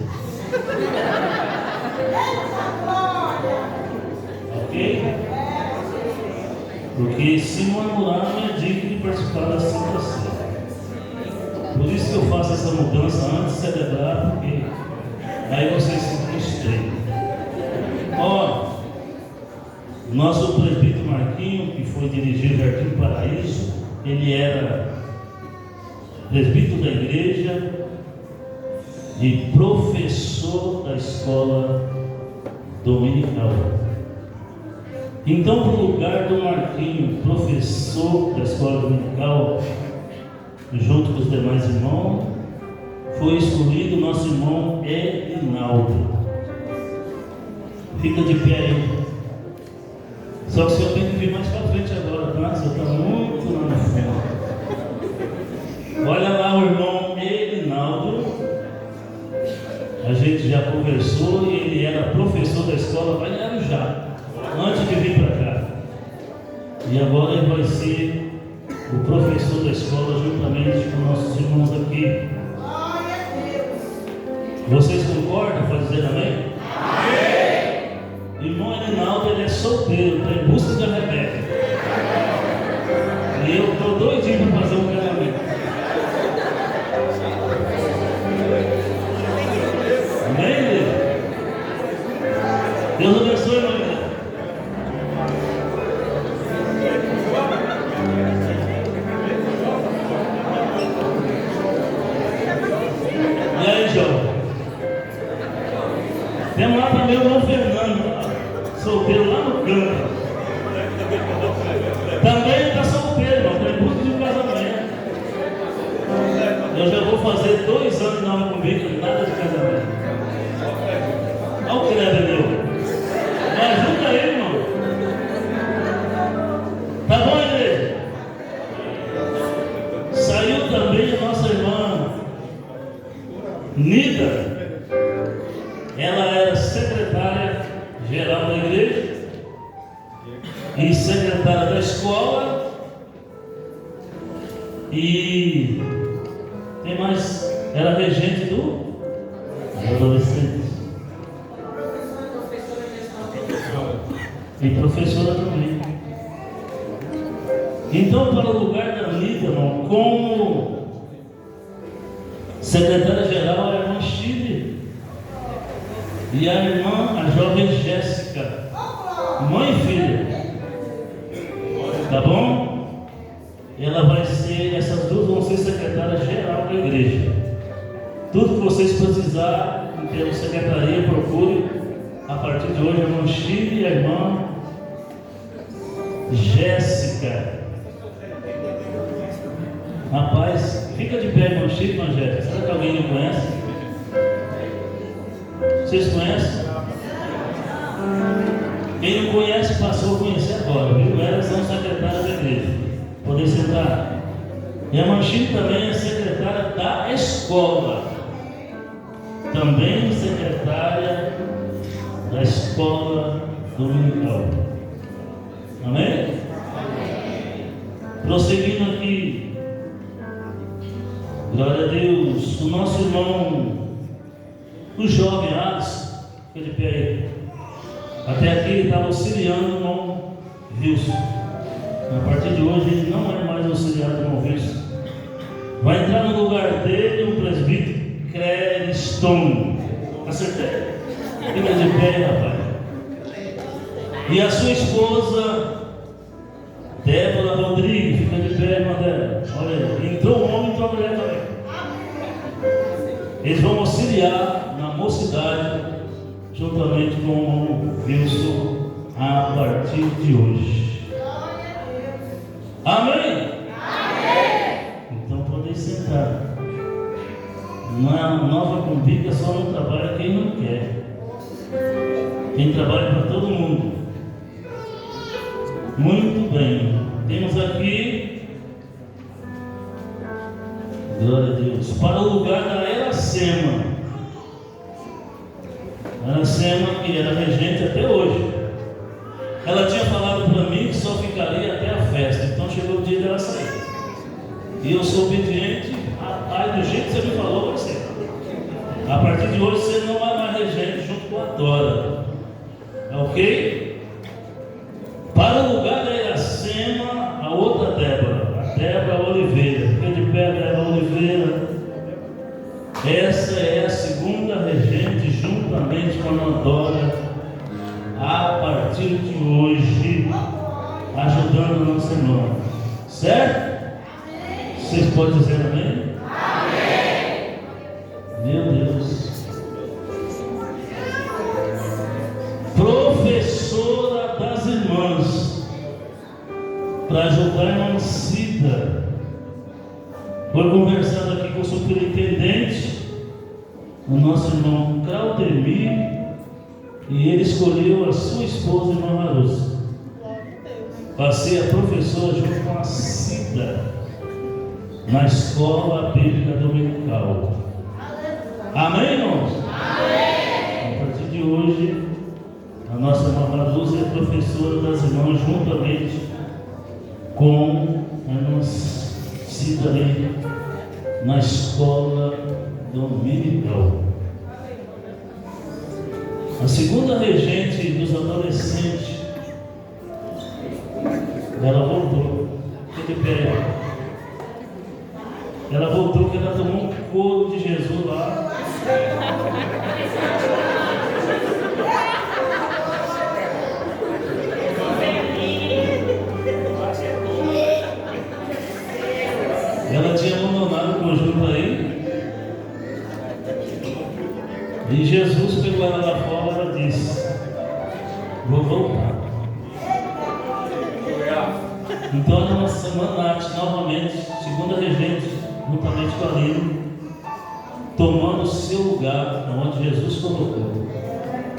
Ok? Porque se murmurar, não é digno de participar da Santa Ceia. Por isso que eu faço essa mudança antes de celebrar, porque aí vocês ficam estranhos. Ó, nosso presbítero Marquinho, que foi dirigir o Jardim Paraíso, ele era presbítero da igreja e professor da escola dominical. Então, para o lugar do Marquinho, professor da escola dominical, junto com os demais irmãos, foi escolhido o nosso irmão Edinaldo. Fica de pé aí. Só que o senhor tem que vir mais para frente agora, tá? O senhor está muito lá na frente. Olha lá o irmão Erinaldo. A gente já conversou e ele era professor da escola lá em Arujá, antes de vir para cá. E agora ele vai ser o professor da escola juntamente com nossos irmãos aqui. Vocês concordam? Pode dizer amém? Amém! Irmão Erinaldo, ele é solteiro, está em busca da Rebeca. E eu estou doidinho para fazer um casamento. Amém? Deus abençoe, irmão. E aí, João? Temos lá também o irmão Fernando, solteiro lá no canto. Também está solteiro, irmão, está em busca de um casamento. Eu já vou fazer 2 anos de nova comigo, nada de casamento. Olha o Kleber, meu. Me ajuda aí, irmão. Tá bom, igreja? Saiu também a nossa irmã Nida. Ela era secretária geral da igreja e secretária da escola. E tem mais, era regente do adolescente. E professora também. Então, para o lugar da Nida, irmão, como secretária-geral, a irmã Chile e a irmã, a jovem Jéssica, mãe e filha. Tá bom? Ela vai ser, essas duas vão ser secretárias-geral da igreja. Tudo que vocês precisarem em termos de secretaria, procure. A partir de hoje, a irmã Chile e a irmã Jéssica. Rapaz, fica de pé, irmão Chico, irmã Jéssica. Será que alguém não conhece? Vocês conhecem? Quem não conhece, passou a conhecer agora, viu? Elas são secretárias da igreja. Poder sentar. E a irmã Chico também é secretária da escola. Também secretária da escola dominical. Amém? Prosseguindo aqui. Glória a Deus. O nosso irmão, o jovem Alisson, fica de pé aí. Até aqui ele estava auxiliando o irmão Wilson. A partir de hoje ele não é mais auxiliar do irmão Wilson. Vai entrar no lugar dele o presbítero Creston. Acertei? Fica de pé, rapaz. E a sua esposa Débora Rodrigues, fica de pé, irmã Débora. Olha, entrou um homem e entrou a mulher também. Eles vão auxiliar na mocidade, juntamente com o Wilson, a partir de hoje. Amém? Amém! Então podem sentar. Na nova convicta só não trabalha quem não quer. Quem trabalha para todo mundo. Muito bem. Temos aqui, glória a Deus, para o lugar da Iracema. Iracema, que era regente até hoje. Ela tinha falado para mim que só ficaria até a festa. Então chegou o dia dela sair. E eu sou obediente. Rapaz, do jeito que você me falou, vai ser. A partir de hoje você não é mais regente junto com a Dora. Ok? Para o lugar da Iracema, a outra Débora, a Débora Oliveira. Fica de pé, Débora Oliveira. Essa é a segunda regente, juntamente com a Dora, a partir de hoje, ajudando a nossa irmã. Certo? Vocês podem dizer amém? Amém! Meu Deus. Professora das irmãs, para ajudar a irmã Cida. Foi conversado aqui com o superintendente, o nosso irmão Claudemir, e ele escolheu a sua esposa, irmã Marusa. para ser a professora junto com a Cida na escola bíblica dominical. Amém, irmãos? Amém. A partir de hoje, a nossa irmã Luz é professora das irmãs juntamente com a nossa Cida aí na escola dominical. A segunda regente dos adolescentes, ela voltou. Fique de pé. Ela voltou porque ela tomou um couro de Jesus lá. Ela tinha abandonado o conjunto aí. E Jesus pegou ela lá fora e ela disse: vou voltar. Então a nossa Manate novamente, segunda regente, juntamente com a Lina, tomando o seu lugar onde Jesus colocou.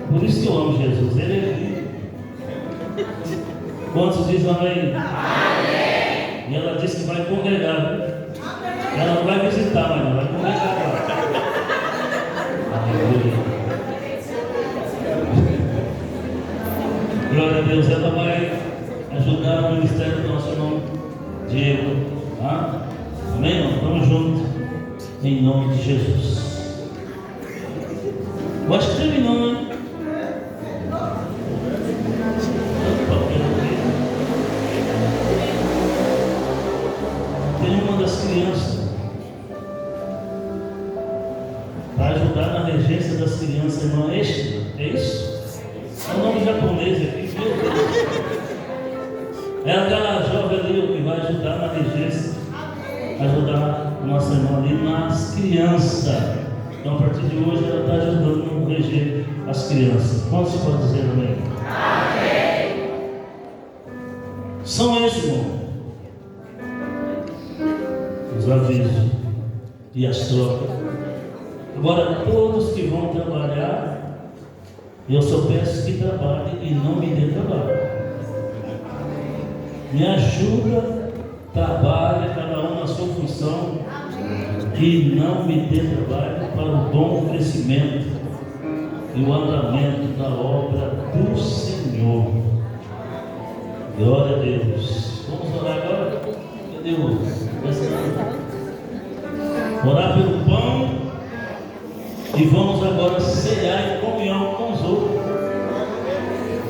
Por isso que eu amo Jesus, ele é vivo. Quantos dizem amém? Amém. E ela disse que vai congregar, viu? Ela não vai visitar, mas não vai congregar lá. Aleluia. Glória a Deus, ela vai ajudar o ministério do nosso irmão Diego. Tá? Amém, irmão? Estamos juntos. Em nome de Jesus. Eu acho que terminou, né? Tem uma das crianças para ajudar na regência das crianças, irmã Extra. É isso? É o nome japonês aqui, viu? É aquela jovem ali que vai ajudar na regência, ajudar a nossa irmã ali nas crianças. Então, a partir de hoje, ela está ajudando a reger as crianças. Quantos se pode dizer amém? Amém. São esses, irmão, os avisos e as trocas. Agora, todos que vão trabalhar, eu só peço que trabalhem e não me dê trabalho. Me ajuda, trabalhe cada um na sua função e não me dê trabalho para o bom crescimento e o andamento da obra do Senhor. Glória a Deus. Vamos orar agora? Cadê o? Orar pelo pão e vamos agora cear em comunhão com os outros,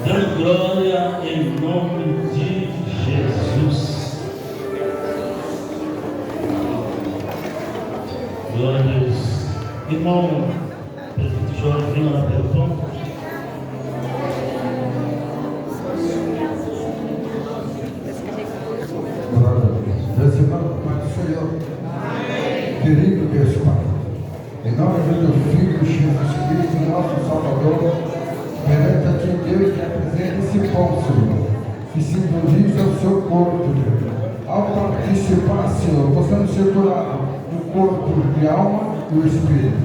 dando glória em nome de Jesus. Glória a Deus. Irmão, presbítero Jorge, vem lá pelo pão. Glória a Deus. Deus irmão, Pai do Senhor. Querido Deus Pai, em nome do teu Filho Jesus Cristo, nosso Salvador, perante a ti, Deus, que apresenta esse pão, Senhor, que simboliza o seu corpo, Deus. Ao participar, Senhor, possamos ser curados do corpo, de alma e do espírito.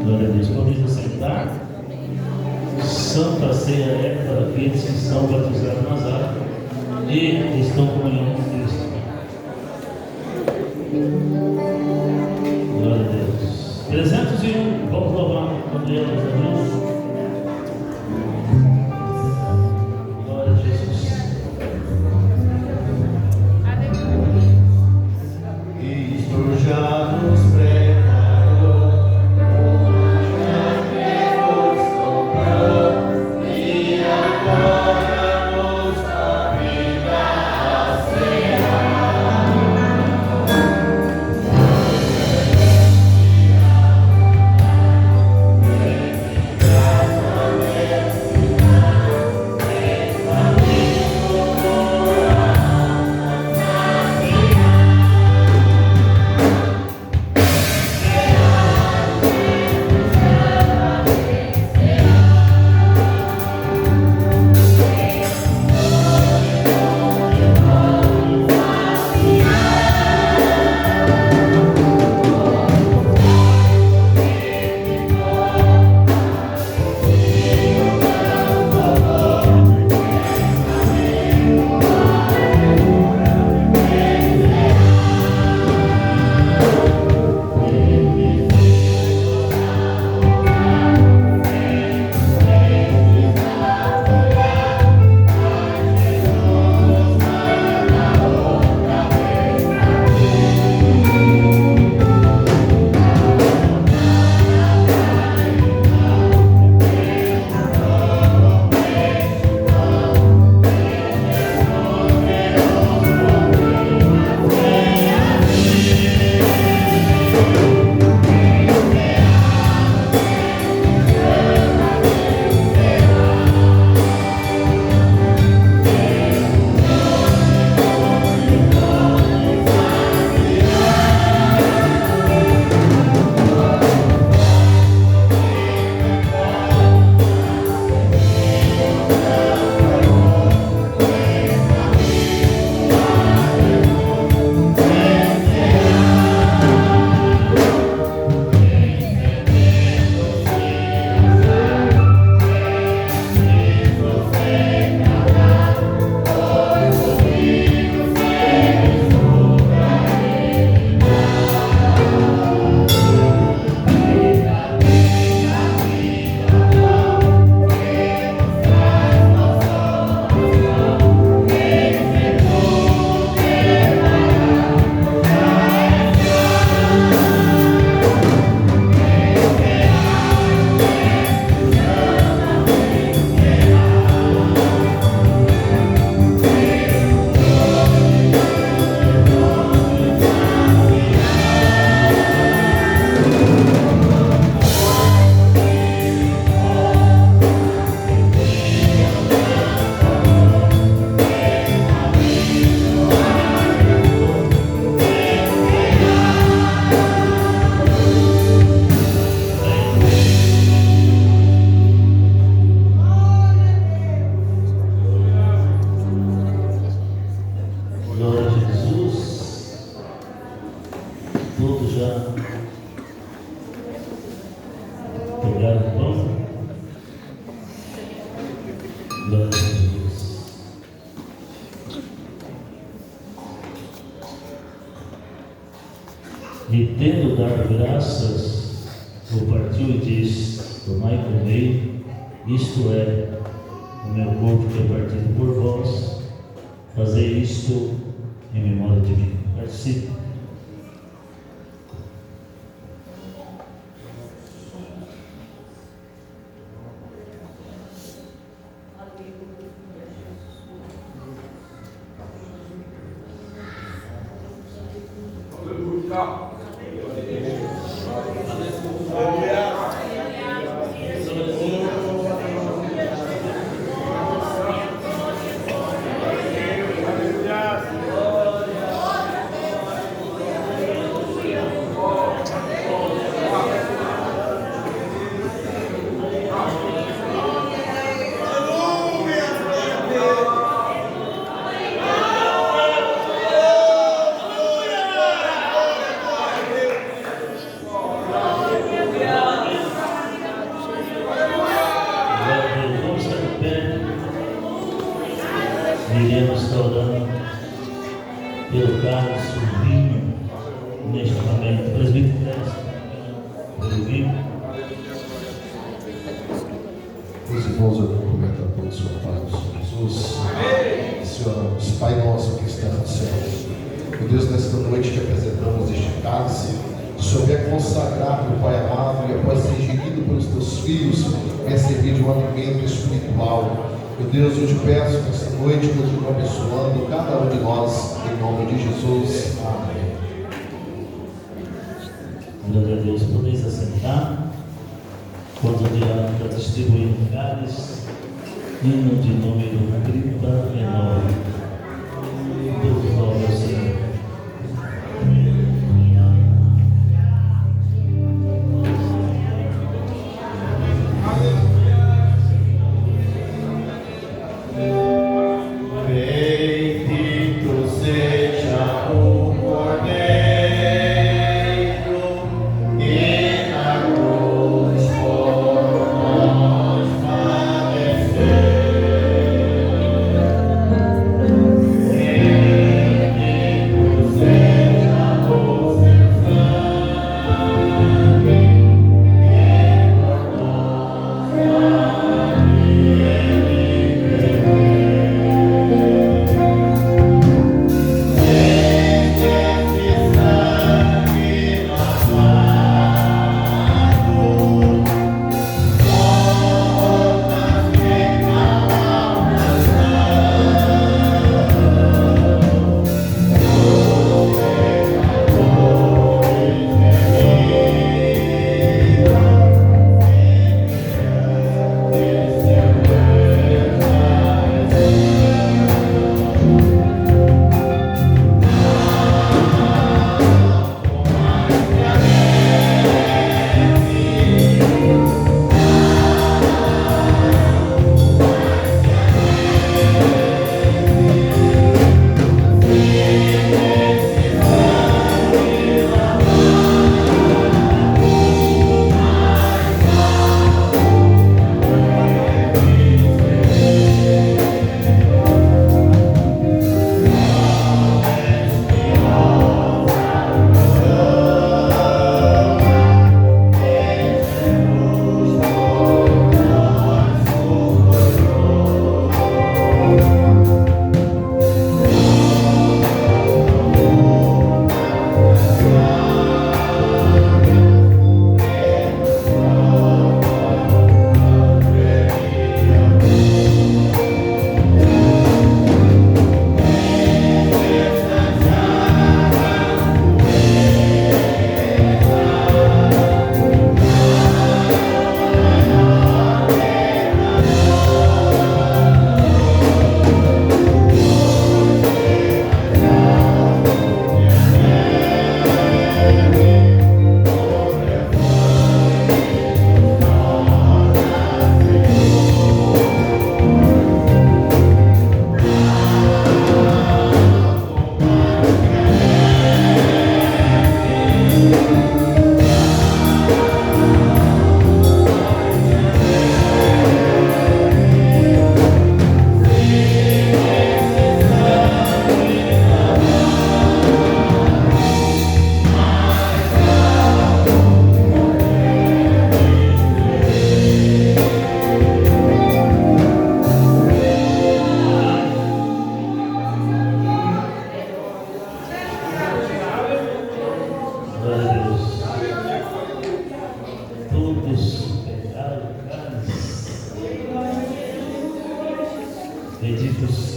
Glória a Deus. Podem sentar. Santa Ceia é para aqueles que estão batizados nas águas e estão com comunhão com Cristo. Glória a Deus. 301. Vamos louvar quando ele nos ajuda. Glória a Jesus. Cristo já nos preparou, já Deus comprou, e agora nos convida a ser. E tendo dado graças, o partiu e disse: tomai e comei, isto é o meu corpo que é partido por vós, fazei isto em memória de mim. Participe. Iremos estar orando pelo Carlos Sobrinho neste momento. Presbítero, pelo vivo. Os irmãos, eu vou comentar pelo Senhor Pai, do Senhor Jesus. Senhor, Pai nosso que está no céu. Meu Deus, nesta noite que apresentamos este cálice, o Senhor venha consagrar, meu Pai amado, e após ser ingerido pelos teus filhos, venha servir de um alimento espiritual. Meu Deus, eu te peço nesta noite, continue abençoando cada um de nós, em nome de Jesus. Amém. Glória a Deus. Podeis assentar. Quando o diácono está distribuindo cálice, hino de número 39. Deus glória ao Senhor.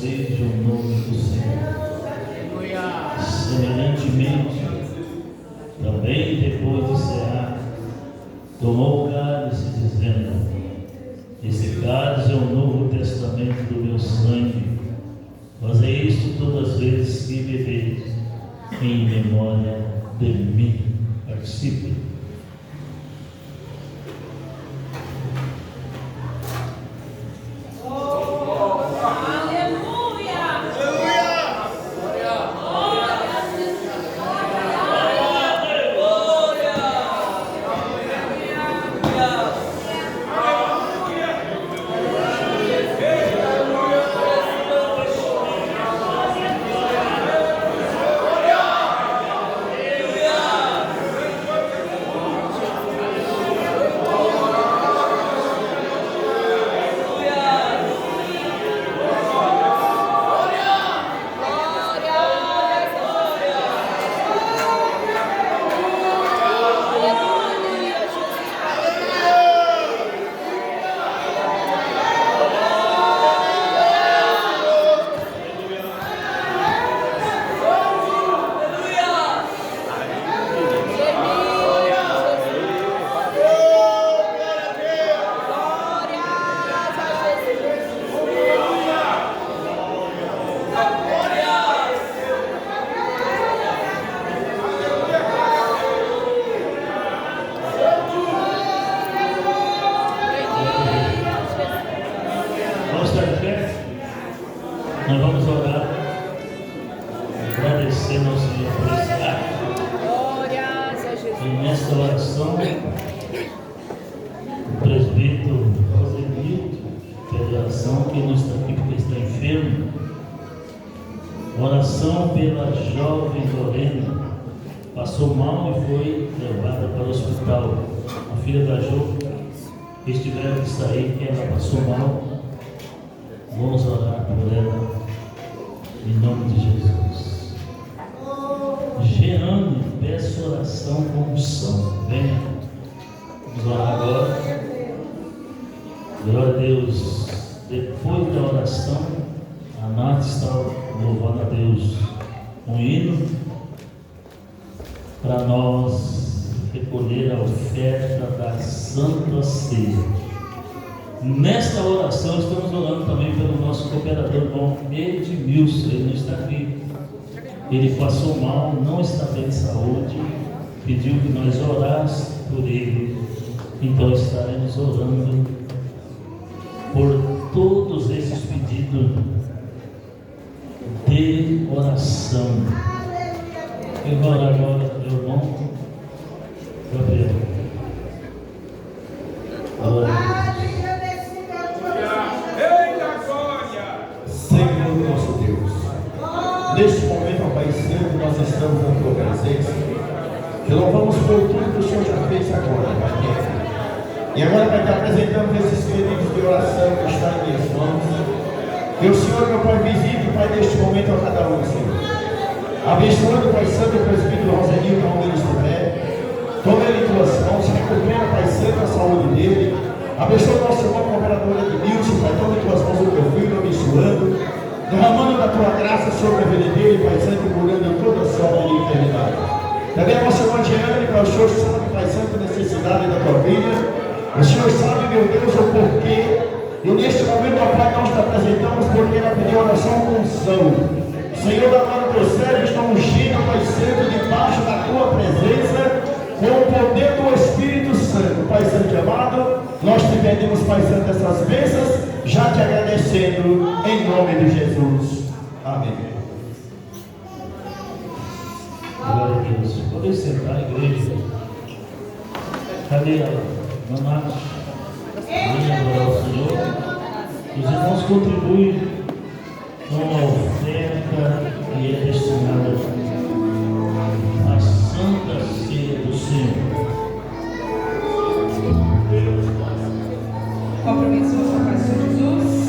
seja o nome do Senhor. Semelhantemente, também depois de cear, tomou o cálice, dizendo: esse cálice é o Novo Testamento do meu sangue. Fazei isto todas as vezes que bebeis, em memória de mim. Participe. Nós vamos orar, agradecendo ao Senhor por esse ato. Glórias a Jesus. E nesta oração, o presbítero Rosenildo, pela oração que não está aqui porque está enfermo, oração pela jovem Lorena, passou mal e foi levada para o hospital. A filha da Jo, eles tiveram que sair porque ela passou mal. Vamos orar por ela, em nome de Jesus. Jeane, peço oração com unção. Venha. Vamos orar agora. Glória a Deus. Depois da oração, a Nath está louvando a Deus um hino para nós recolher a oferta da Santa Ceia. Nesta oração, estamos orando também pelo nosso cooperador irmão Edmilson. Ele não está aqui, ele passou mal, não está bem de saúde, pediu que nós orássemos por ele. Então estaremos orando por todos esses pedidos de oração. Eu vou orar agora, meu irmão Gabriel. Glória a Deus. Senhor nosso Deus, neste momento, ó Pai Santo, nós estamos na Tua presença, te louvamos por tudo que o Senhor já fez agora, Pai. E agora, Pai, te apresentamos esses pedidos de oração que está em minhas mãos. Que o Senhor, meu Pai, visite, Pai, neste momento a cada um, Senhor. Abençoando, Pai Santo, o presbítero Rosenildo, onde ele estiver. Toma ele em tuas mãos, recupera, Pai Santo, a saúde dele. Abençoa o nosso irmão cooperador Edmilson, Pai, toma em tuas mãos o teu filho, abençoando, derramando da tua graça sobre a vida dele, Pai Santo, curando em toda sorte de enfermidade. Também a nossa irmã Jeane, Pai, o Senhor sabe, Pai Santo, a necessidade da tua vida. O Senhor sabe, meu Deus, o porquê. E neste momento, ó Pai, nós te apresentamos porque ela pediu oração com unção. Senhor, da glória do céu, estão ungindo, Pai Santo, debaixo da tua presença, com o poder do Espírito Santo. Pai Santo amado, nós te pedimos, Pai Santo, essas bênçãos, já te agradecendo, em nome de Jesus. Amém. Glória a Deus. Podem sentar, igreja. Cadê ela? Manato. Venha adorar o Senhor. Os irmãos contribuem com a oferta que é destinada à Santa Ceia do Senhor. Compromisso com a paz de Jesus.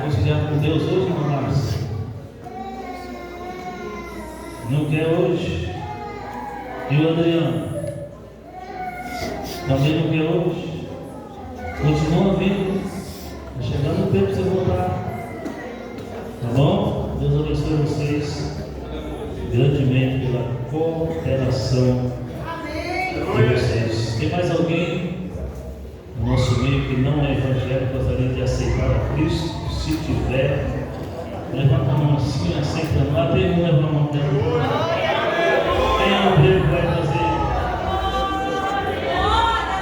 reconciliar com Deus hoje, não mais. Não quer hoje. E o Adriano? Também não quer hoje. Continua vindo. Está chegando o tempo de você voltar. Tá bom? Deus abençoe vocês grandemente pela cooperação de vocês. Tem mais alguém no nosso meio que não é evangélico, gostaria de aceitar a Cristo? Se tiver, levanta a mão assim, aceita. Lá tem um, levanta a mão dentro. Quem é o que vai fazer?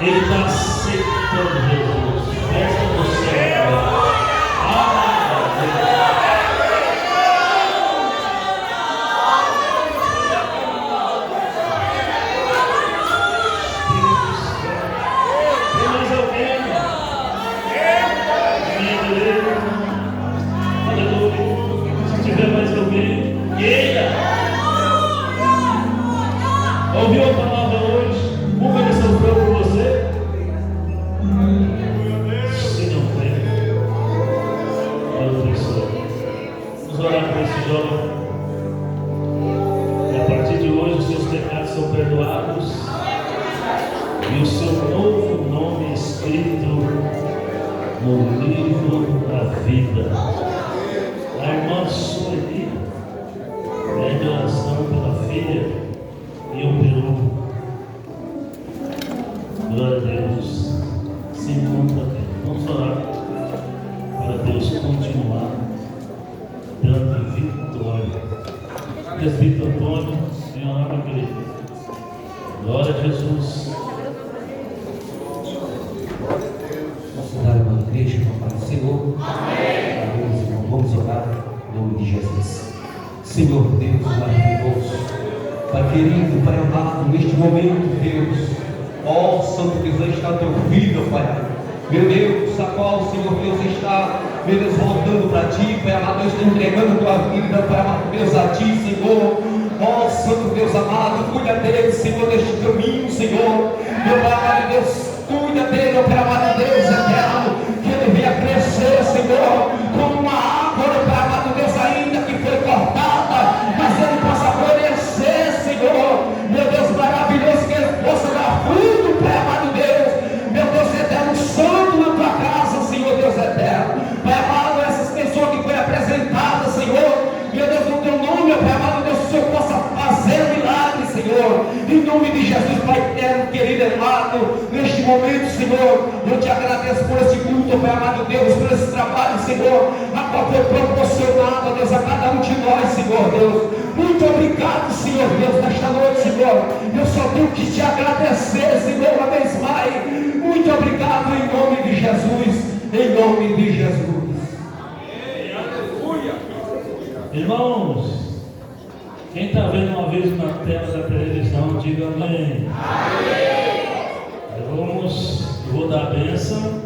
Ele está aceitando Jesus. Festa do céu. Ouviu a palavra hoje? Como ele sofreu por você? Se não tem, Deus abençoe. Vamos orar por esse jovem. E a partir de hoje os seus pecados são perdoados e o seu novo nome escrito no livro da vida. A irmã Sueli pede oração pela filha e o peru. Glória a Deus. Se encontra aqui. Vamos orar para Deus continuar dando vitória. Presbítero Antônio, Senhor, meu querido. Glória a Jesus. Vamos orar, irmã igreja, para o Senhor. Amém. Vamos orar em nome de Jesus. Senhor Deus maravilhoso, Pai querido, Pai amado, neste momento, Deus, ó Santo Deus, está teu filho, Pai. Meu Deus, a qual, Senhor Deus, está, meu Deus, voltando para ti, Pai amado, Deus, está entregando tua vida, Pai amado, Deus, a ti, Senhor. Ó Santo Deus amado, cuida dele, Senhor, deste caminho, Senhor. Meu Pai amado, Deus, cuida dele, Pai amado, Deus, eterno, que ele venha crescer, Senhor, como uma árvore, Pai amado, Deus, ainda que foi cortada, mas ele possa florescer, Senhor, meu Deus maravilhoso, que ele possa dar fruto, Pai amado Deus, meu Deus eterno, santo na tua casa, Senhor Deus eterno, Pai amado, essas pessoas que foi apresentada, Senhor, meu Deus, no teu nome, Pai amado Deus, que o Senhor possa fazer milagre, Senhor, em nome de Jesus, Pai eterno, querido amado, neste momento, Senhor, eu te agradeço por esse culto, Pai amado Deus, por esse trabalho, Senhor, a qual foi proporcionado, Deus, a cada um de nós, Senhor Deus. Muito obrigado, Senhor Deus, nesta noite, Senhor. Eu só tenho que te agradecer, Senhor, uma vez mais. Muito obrigado em nome de Jesus. Em nome de Jesus. Aleluia. Irmãos, quem está vendo uma vez na tela da televisão, diga amém. Eu vou dar a bênção.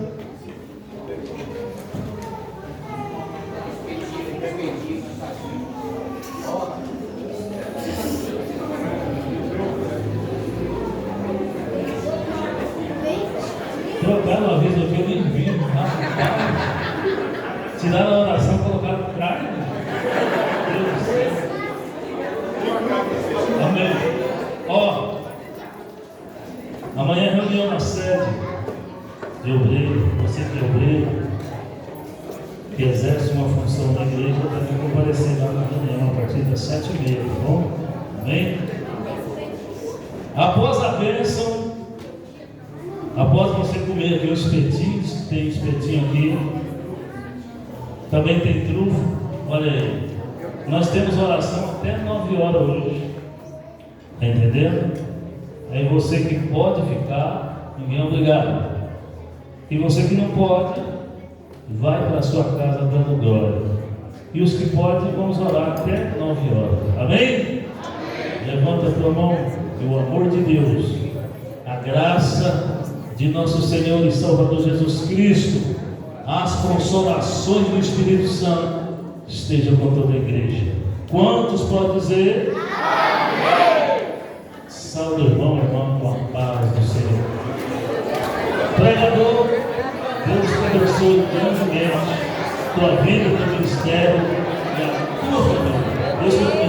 Trocaram uma vez aqui, eu nem vi. Tiraram a oração e colocaram no carne. Deus do céu. Amém. Ó, amanhã é reunião na sede de obreiro. Você que é obreiro, que exerce uma função na igreja, também comparecer lá na reunião a partir das 7h30, tá bom? Amém? Após a bênção, após você comer aqui os espetinhos, tem espetinho aqui, também tem trufo, olha aí, nós temos oração até 9 horas hoje, está entendendo? Aí você que pode ficar, ninguém é obrigado, e você que não pode, vai para a sua casa dando glória, e os que podem, vamos orar até 9 horas, amém? Levanta a tua mão, e o amor de Deus, a graça de nosso Senhor e Salvador Jesus Cristo, as consolações do Espírito Santo estejam com toda a igreja. Quantos podem dizer? Amém! Salve o irmão, irmã, com a paz do Senhor. Pregador, Deus te abençoe grandemente. tua vida, teu ministério e a tua família. Deus te